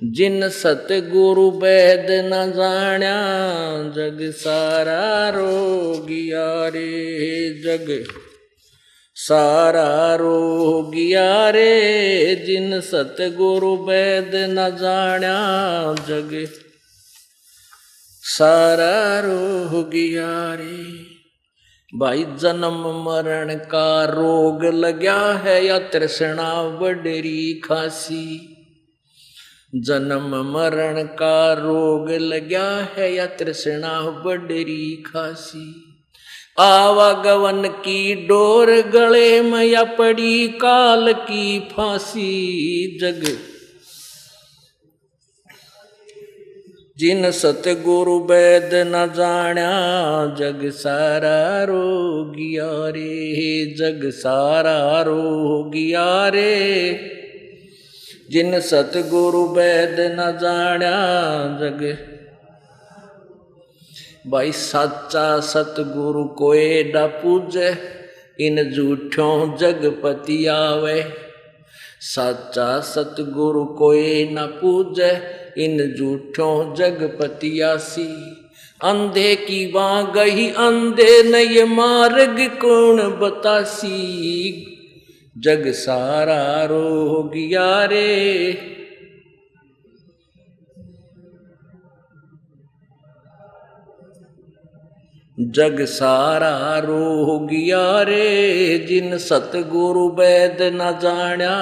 [SPEAKER 2] जिन सतगुरु वैद न जाण्या, जग सारा रोगिया रे, जग सारा रोगिया रे जिन सतगुरु वैद न जाण्या, जग सारा रोगिया रे। भाई जन्म मरण का रोग लग्या है या तृष्णा बडरी खासी, जन्म मरण का रोग लग्या है या तृष्णा बडरी खासी, आवागवन की डोर गले में या पड़ी काल की फांसी, जग जिन सतगुरु वैद न जाण्या, जग सारा रोगिया रे, जग सारा रोगिया रे जिन सतगुरु वैद न जाण्या, जग। भाई सच्चा सतगुरु कोई न पूजे, इन झूठों जगपति आवे, सच्चा सतगुरु कोई न पूजे, इन झूठों जगपति आसी, अंधे की वहां गई अंधे न ये मार्ग कौन बतासी, जग सारा रोगिया रे, जग सारा रोगिया रे जिन सतगुरु वैद न जाण्या,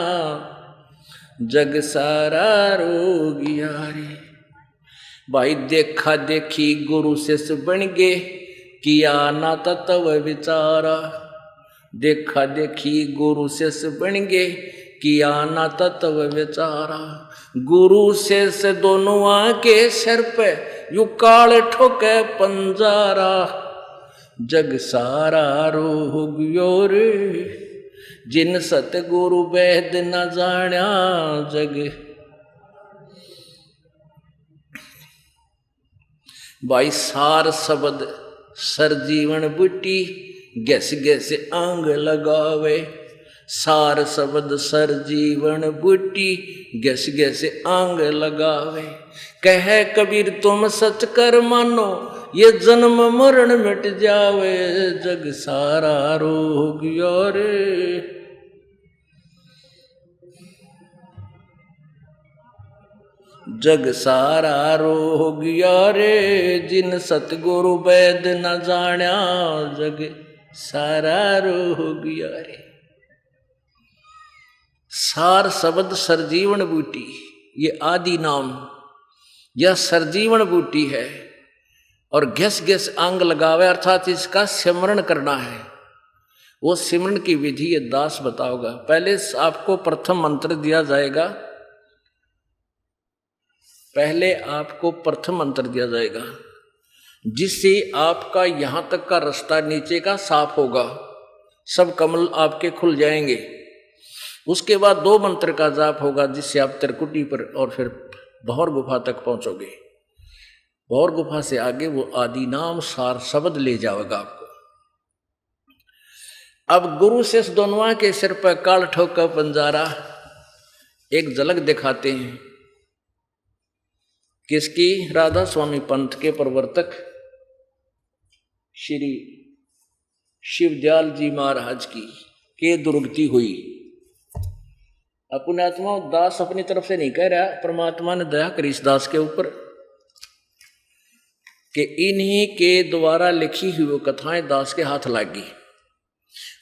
[SPEAKER 2] जग सारा रोगिया रे। भाई देखा देखी गुरु शिष्य बन गे, किया ना तत्व विचारा, देखा देखी गुरु शिष्य बन गे, किया ना तत्व विचारा, गुरु शिष्य दोनों आके सिर पे यू काल ठोके पंजारा, जग सारा रोगियो रे जिन सतगुरु वैद न जाण्या, जग। भाई सार शब्द सर जीवन बूटी, गैस गैस आंग लगावे, सार शब्द सर जीवन बूटी, गैस गैस आंग लगावे, कह कबीर तुम सच कर मानो, ये जन्म मरण मिट जावे, जग सारा रोगियो रे, जग सारा रोगिया रे जिन सतगुरु वैद न जाण्या, जग सारा रोगिया रे। सार शब्द सरजीवन बूटी, ये आदि नाम यह सरजीवन बूटी है, और घस घस आंग लगावे अर्थात इसका सिमरण करना है। वो सिमरण की विधि ये दास बताओगा। पहले आपको प्रथम मंत्र दिया जाएगा, पहले आपको प्रथम मंत्र दिया जाएगा जिससे आपका यहां तक का रास्ता नीचे का साफ होगा, सब कमल आपके खुल जाएंगे। उसके बाद 2 मंत्र का जाप होगा जिससे आप त्रिकुटी पर और फिर भौर गुफा तक पहुंचोगे। भौर गुफा से आगे वो आदि नाम सार शब्द ले जाएगा आपको। अब गुरु से दोनों के सिर पर काल ठोका पंजारा, एक झलक दिखाते हैं किसकी? राधा स्वामी पंथ के प्रवर्तक श्री शिवदयाल जी महाराज की के दुर्गति हुई। अपने आत्मा दास अपनी तरफ से नहीं कह रहा, परमात्मा ने दया करी इस दास के ऊपर कि इन्हीं के द्वारा लिखी हुई वो कथाएं दास के हाथ लगी,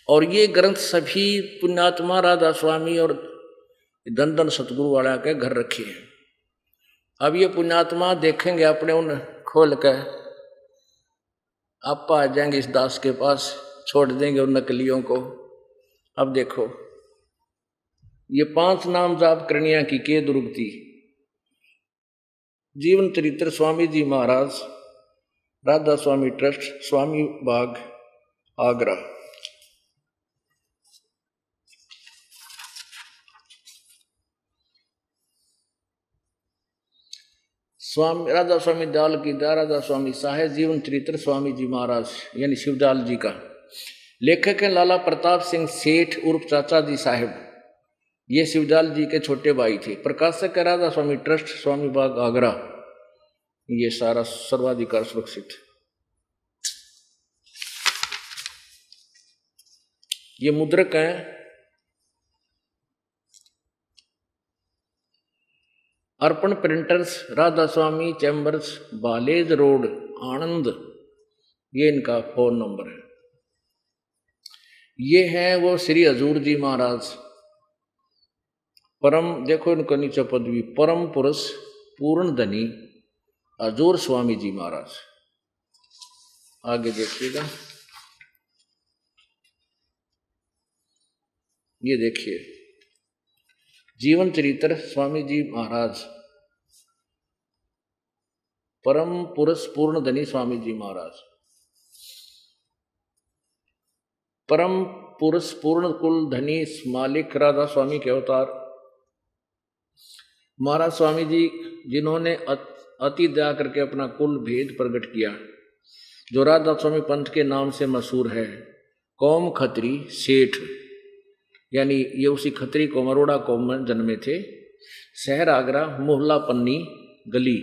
[SPEAKER 2] और ये ग्रंथ सभी पुण्यात्मा राधा स्वामी और धन धन सतगुरु वाला के घर रखे हैं। अब ये पुण्यात्मा देखेंगे अपने उन खोल कर, आप आ जाएंगे इस दास के पास, छोड़ देंगे उन नकलियों को। अब देखो ये 5 नाम जाप करणिया की के दुर्गति। जीवन चरित्र स्वामी जी महाराज, राधा स्वामी ट्रस्ट, स्वामी बाग, आगरा। स्वामी राधा स्वामी दयाल की दया, राधा स्वामी साहे जीवन चरित्र स्वामी जी महाराज यानी शिवदयाल जी का। लेखक हैं लाला प्रताप सिंह सेठ उर्फ चाचा जी साहेब, ये शिवदयाल जी के छोटे भाई थे। प्रकाशक है राधा स्वामी ट्रस्ट, स्वामी बाग आगरा। ये सारा सर्वाधिकार सुरक्षित। ये मुद्रक हैं अर्पण प्रिंटर्स, राधा स्वामी चैम्बर्स, बालेज रोड, आनंद। ये इनका फोन नंबर है। ये है वो श्री हजूर जी महाराज परम, देखो इनका नीचे पदवी, परम पुरुष पूर्ण धनी हजूर स्वामी जी महाराज। आगे देखिएगा, ये देखिए जीवन चरित्र स्वामी जी महाराज, परम पुरुष पूर्ण धनी स्वामी जी महाराज, परम पुरुष पूर्ण कुल धनी मालिक राधा स्वामी के अवतार महाराज स्वामी जी, जिन्होंने अति दया करके अपना कुल भेद प्रकट किया, जो राधा स्वामी पंथ के नाम से मशहूर है। कौम खत्री सेठ, यानी ये उसी खत्री को मरोड़ा कौम में जन्मे थे। शहर आगरा, मोहल्ला पन्नी गली।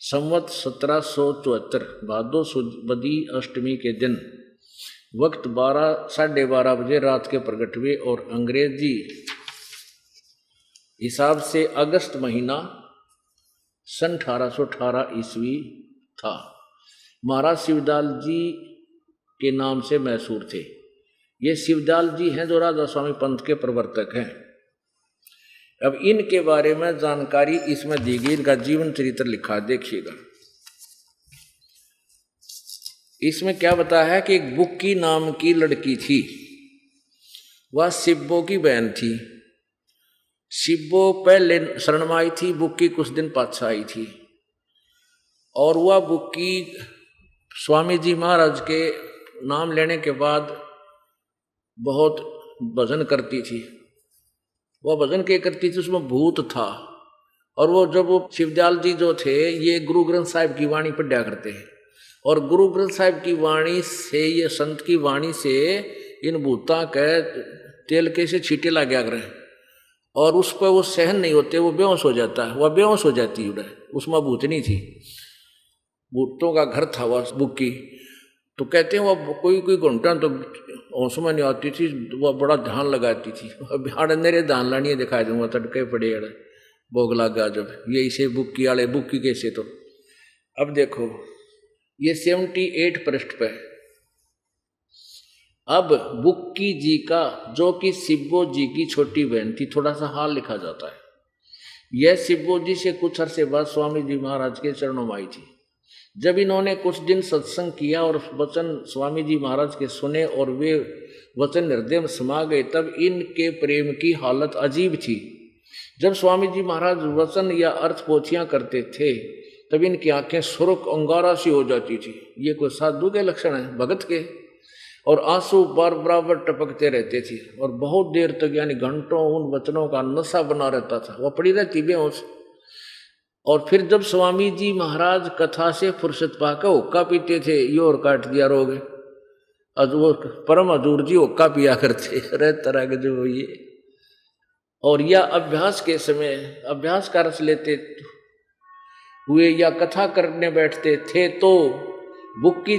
[SPEAKER 2] संवत 1774 भादो सुदी अष्टमी के दिन, वक्त 12:30 बजे रात के प्रकट हुए और अंग्रेजी हिसाब से अगस्त महीना सन 1818 ईस्वी था। महाराज शिवदयाल जी के नाम से मशहूर थे। ये शिवदयाल जी हैं जो राधा स्वामी पंथ के प्रवर्तक हैं। अब इनके बारे में जानकारी इसमें दी गई, इनका जीवन चरित्र लिखा, देखिएगा। इसमें क्या बताया है कि एक बुक्की नाम की लड़की थी, वह शिब्बो की बहन थी। शिब्बो पहले शरण में आई थी, बुक्की कुछ दिन पाछा आई थी। और वह बुक्की स्वामी जी महाराज के नाम लेने के बाद बहुत भजन करती थी। वह भजन क्या करती थी, उसमें भूत था। और वो जब वो शिवदयाल जी जो थे, ये गुरु ग्रंथ साहिब की वाणी पढ़ा करते हैं, और गुरु ग्रंथ साहिब की वाणी से, ये संत की वाणी से इन भूता के तेल के से छींटे लग गया करें, और उस पर वो सहन नहीं होते, वो बेहोश हो जाता है, वह बेहोश हो जाती है। उसमें भूतनी थी, भूतों का घर था वह बुक्की। तो कहते हैं वह कोई घंटा तो होश में नहीं आती थी, वह बड़ा ध्यान लगाती थी। बिहाड़ मेरे ध्यान लानी दिखाई दूंगा, तड़के पड़े अड़े भोग लगा जब, ये इसे बुक्की आड़े बुक्की कैसे। तो अब देखो ये 78 पृष्ठ पे। अब बुक्की जी का, जो कि शिब्बो जी की छोटी बहन थी, थोड़ा सा हाल लिखा जाता है। यह शिब्बो जी से कुछ अरसे बाद स्वामी जी महाराज के चरणों में आई थी। जब इन्होंने कुछ दिन सत्संग किया और वचन स्वामी जी महाराज के सुने और वे वचन हृदय में समा गए, तब इनके प्रेम की हालत अजीब थी। जब स्वामी जी महाराज वचन या अर्थ पोथियां करते थे, तब इनकी आंखें सुर्ख अंगारा सी हो जाती थी। ये कोई साधु के लक्षण है, भगत के। और आंसू बराबर टपकते रहते थे, और बहुत देर तक यानी घंटों उन वचनों का नशा बना रहता था। वह पड़ी रहती बेहोश। और फिर जब स्वामी जी महाराज कथा से फुर्सत पाकर हुक्का पीते थे, ये और काट दिया रोग। वो परम हजूर जी हुक्का पिया करते रह तरह के जो ये। और या अभ्यास के समय अभ्यास का रस लेते हुए या कथा करने बैठते थे, तो बुक्की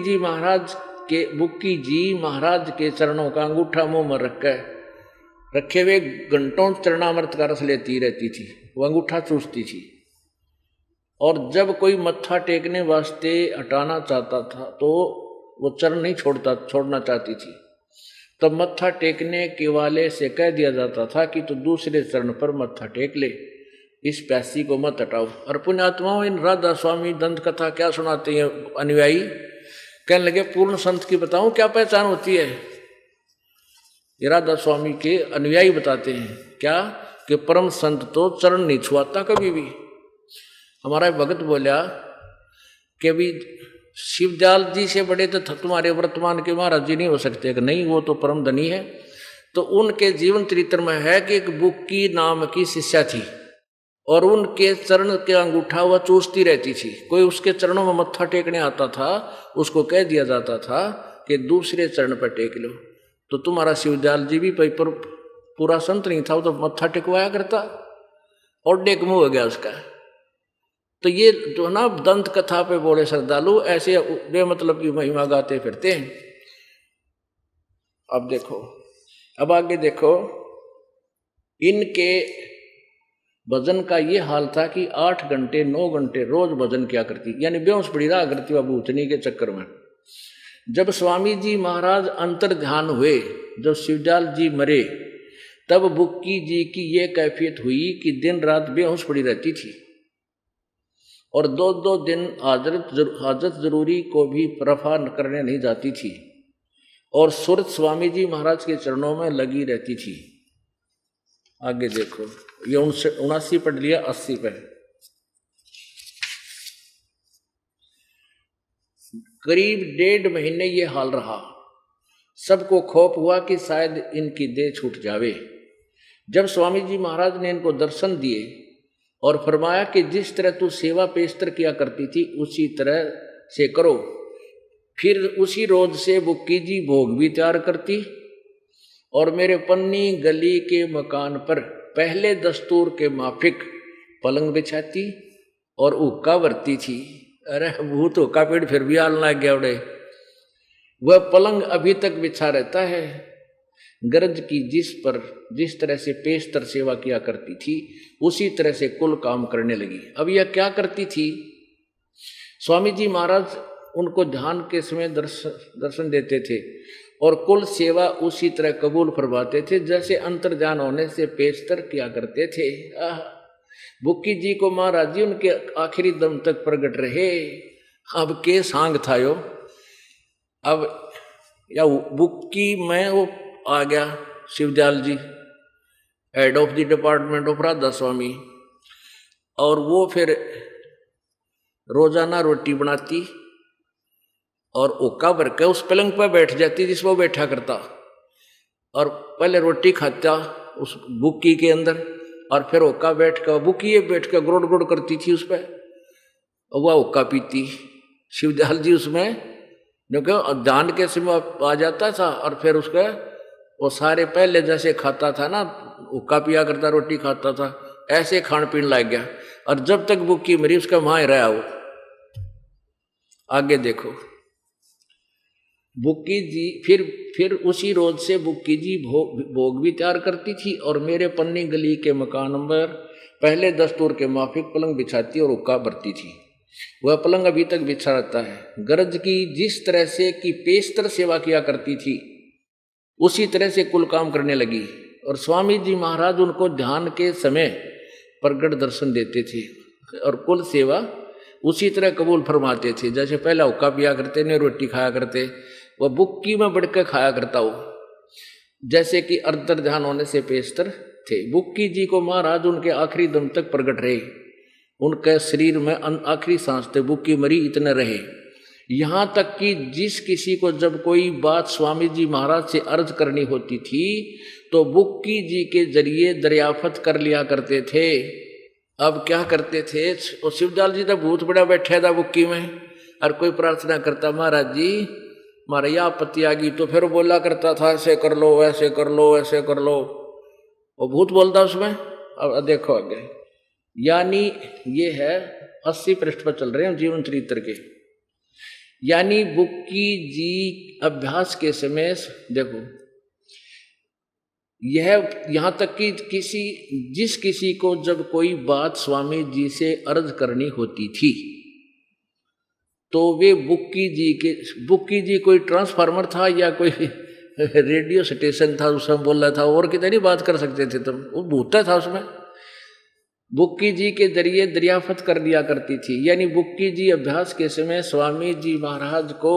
[SPEAKER 2] जी महाराज के चरणों का अंगूठा मुंह में रखे हुए घंटों चरणामृत का रस लेती रहती थी। वो अंगूठा चूसती थी। और जब कोई मत्था टेकने वास्ते हटाना चाहता था, तो वो चरण नहीं छोड़ना चाहती थी, तब मत्था टेकने के वाले से कह दिया जाता था कि तो दूसरे चरण पर मत्था टेक ले, इस प्यासी को मत हटाओ। और पुण्यात्माओं, इन राधा स्वामी दंत कथा क्या सुनाते हैं अनुयायी? कहने लगे पूर्ण संत की बताऊं क्या पहचान होती है? ये राधा स्वामी के अनुयायी बताते हैं क्या, कि परम संत तो चरण नहीं छुआता कभी भी। हमारा भगत बोला कि भी शिवदयाल जी से बड़े तो तुम्हारे वर्तमान के महाराज जी नहीं हो सकते, कि नहीं, वो तो परम धनी है। तो उनके जीवन चरित्र में है कि एक बुक्की नाम की शिष्या थी, और उनके चरण के अंगूठा वह चूसती रहती थी। कोई उसके चरणों में मत्था टेकने आता था, उसको कह दिया जाता था कि दूसरे चरण पर टेक लो। तो तुम्हारा शिवदयाल जी भी पर पूरा संत नहीं था, वो तो मत्था टेकवाया करता और डेक मुंह हो गया उसका। तो ये जो ना दंत कथा पे बोले श्रद्धालु ऐसे बेमतलब की महिमा गाते फिरते हैं। अब देखो, अब आगे देखो, इनके भजन का ये हाल था कि 8 घंटे 9 घंटे रोज भजन क्या करती, यानी बेहोश पड़ी रहा करती वह भूतनी के चक्कर में। जब स्वामी जी महाराज अंतर ध्यान हुए, जब शिवदयाल जी मरे, तब बुक्की जी की ये कैफियत हुई कि दिन रात बेहोश पड़ी रहती थी और 2-2 दिन हाजत जरूरी को भी रफा करने नहीं जाती थी और सुरत स्वामी जी महाराज के चरणों में लगी रहती थी। आगे देखो, ये 79 पढ़ लिया, 80 पे। करीब 1.5 महीने ये हाल रहा। सबको खौफ हुआ कि शायद इनकी देह छूट जावे। जब स्वामी जी महाराज ने इनको दर्शन दिए और फरमाया कि जिस तरह तू सेवा पेस्तर किया करती थी उसी तरह से करो, फिर उसी रोज से बुक्की जी भोग भी तैयार करती और मेरे पन्नी गली के मकान पर पहले दस्तूर के माफिक पलंग बिछाती और हुक्का भरती थी। अरे भूत हुक्का पेड़ फिर भी आल लग गया उड़े। वह पलंग अभी तक बिछा रहता है। गरज की जिस तरह से पेस्तर सेवा किया करती थी उसी तरह से कुल काम करने लगी। अब यह क्या करती थी, स्वामी जी महाराज उनको ध्यान के समय दर्शन देते थे और कुल सेवा उसी तरह कबूल फरमाते थे जैसे अंतर्ध्यान होने से पेस्तर किया करते थे। बुक्की जी को महाराज जी उनके आखिरी दम तक प्रकट रहे। अब के सांग था यो। अब या बुक्की में वो आ गया Shivdayal ji, head of the department of Radha Swami, और वो फिर रोजाना रोटी बनाती और ओका भर के उस पलंग पर बैठ जाती जिस वो बैठा करता और पहले रोटी खाता उस बुक्की के अंदर और फिर ओका बैठ कर बुक्की बैठ कर गुड़ गुड़ करती थी उस पर और वह ओका पीती। शिवदयाल जी उसमें जो कि दान के समय आ जाता था और फिर उसका वो सारे पहले जैसे खाता था ना, ओका पिया करता, रोटी खाता था, ऐसे खान पीन लग गया और जब तक बुक्की मरी उसका वहां ही रहा वो। आगे देखो, बुक्की जी फिर उसी रोज से बुक्की जी भोग भी तैयार करती थी और मेरे पन्नी गली के मकान नंबर पहले दस्तूर के माफिक पलंग बिछाती और हुक्का भरती थी। वह पलंग अभी तक बिछा रहता है। गरज की जिस तरह से कि पेस्तर सेवा किया करती थी उसी तरह से कुल काम करने लगी और स्वामी जी महाराज उनको ध्यान के समय प्रगट दर्शन देते थे और कुल सेवा उसी तरह कबूल फरमाते थे जैसे पहला हुक्का पिया करते ने रोटी खाया करते, वह बुक्की में बढ़ कर खाया करता हो जैसे कि अंतर ध्यान होने से पेस्तर थे। बुक्की जी को महाराज उनके आखिरी दम तक प्रकट रहे, उनके शरीर में आखिरी सांस तक बुक्की मरी इतने रहे। यहाँ तक कि जिस किसी को जब कोई बात स्वामी जी महाराज से अर्ज करनी होती थी तो बुक्की जी के जरिए दरियाफत कर लिया करते थे। अब क्या करते थे, और शिवदयाल जी तो भूत बड़ा बैठा था बुक्की में और कोई प्रार्थना करता, महाराज जी हमारे यह आपत्ति आ गई, तो फिर बोला करता था ऐसे कर लो ऐसे कर लो ऐसे कर लो, वो भूत बोलता उसमें। अब देखो आगे, यानी ये है 80 पृष्ठ पर चल रहे हैं जीवन चरित्र के। यानी बुक्की जी अभ्यास के समय देखो, यह यहां तक कि जिस किसी को जब कोई बात स्वामी जी से अर्ज करनी होती थी तो वे बुक्की जी कोई ट्रांसफार्मर था या कोई रेडियो स्टेशन था उसमें बोल रहा था, और कितनी बात कर सकते थे तुम, वो भूत था उसमें। बुक्की जी के जरिए दरियाफत कर दिया करती थी। यानी बुक्की जी अभ्यास के समय स्वामी जी महाराज को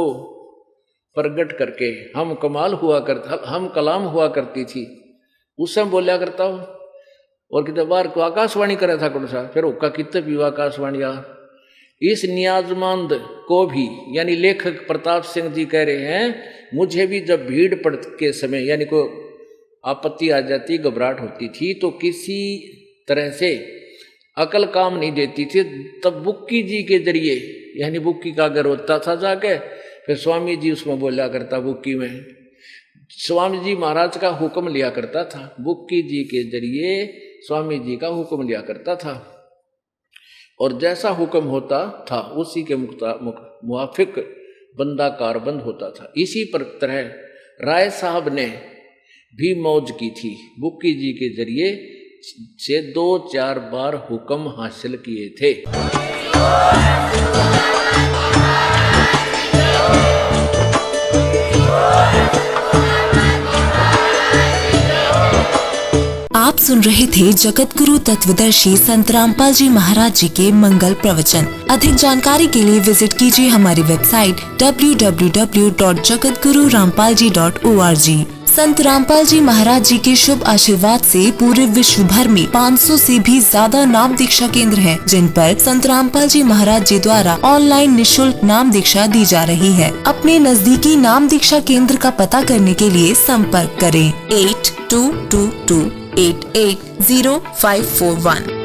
[SPEAKER 2] प्रगट करके हम कलाम हुआ करती थी, उस समय बोलिया करता हूँ। और कितने बार को आकाशवाणी करे था कौन सा, फिर उसका कितने भी आकाशवाणी यार। इस नियाजमंद को भी, यानी लेखक प्रताप सिंह जी कह रहे हैं, मुझे भी जब भीड़ पड़ के समय यानी कोई आपत्ति आ जाती, घबराहट होती थी, तो किसी तरह से अकल काम नहीं देती थी, तब बुक्की जी के जरिए, यानी बुक्की का घर होता था जाके, फिर स्वामी जी उसमें बोला करता, बुक्की में स्वामी जी महाराज का हुक्म लिया करता था, बुक्की जी के जरिए स्वामी जी का हुक्म लिया करता था, और जैसा हुक्म होता था उसी के मुआफिक बंदा कारबंद होता था। इसी पर तरह राय साहब ने भी मौज की थी, बुक्की जी के जरिए से 2-4 बार हुक्म हासिल किए थे।
[SPEAKER 3] आप सुन रहे थे जगत गुरु तत्वदर्शी संत रामपाल जी महाराज जी के मंगल प्रवचन। अधिक जानकारी के लिए विजिट कीजिए हमारी वेबसाइट www.jagatgururampalji.org। संत रामपाल जी महाराज जी के शुभ आशीर्वाद से पूरे विश्व भर में 500 से भी ज्यादा नाम दीक्षा केंद्र हैं, जिन पर संत रामपाल जी महाराज जी द्वारा ऑनलाइन निशुल्क नाम दीक्षा दी जा रही है। अपने नजदीकी नाम दीक्षा केंद्र का पता करने के लिए संपर्क करें 8222880541।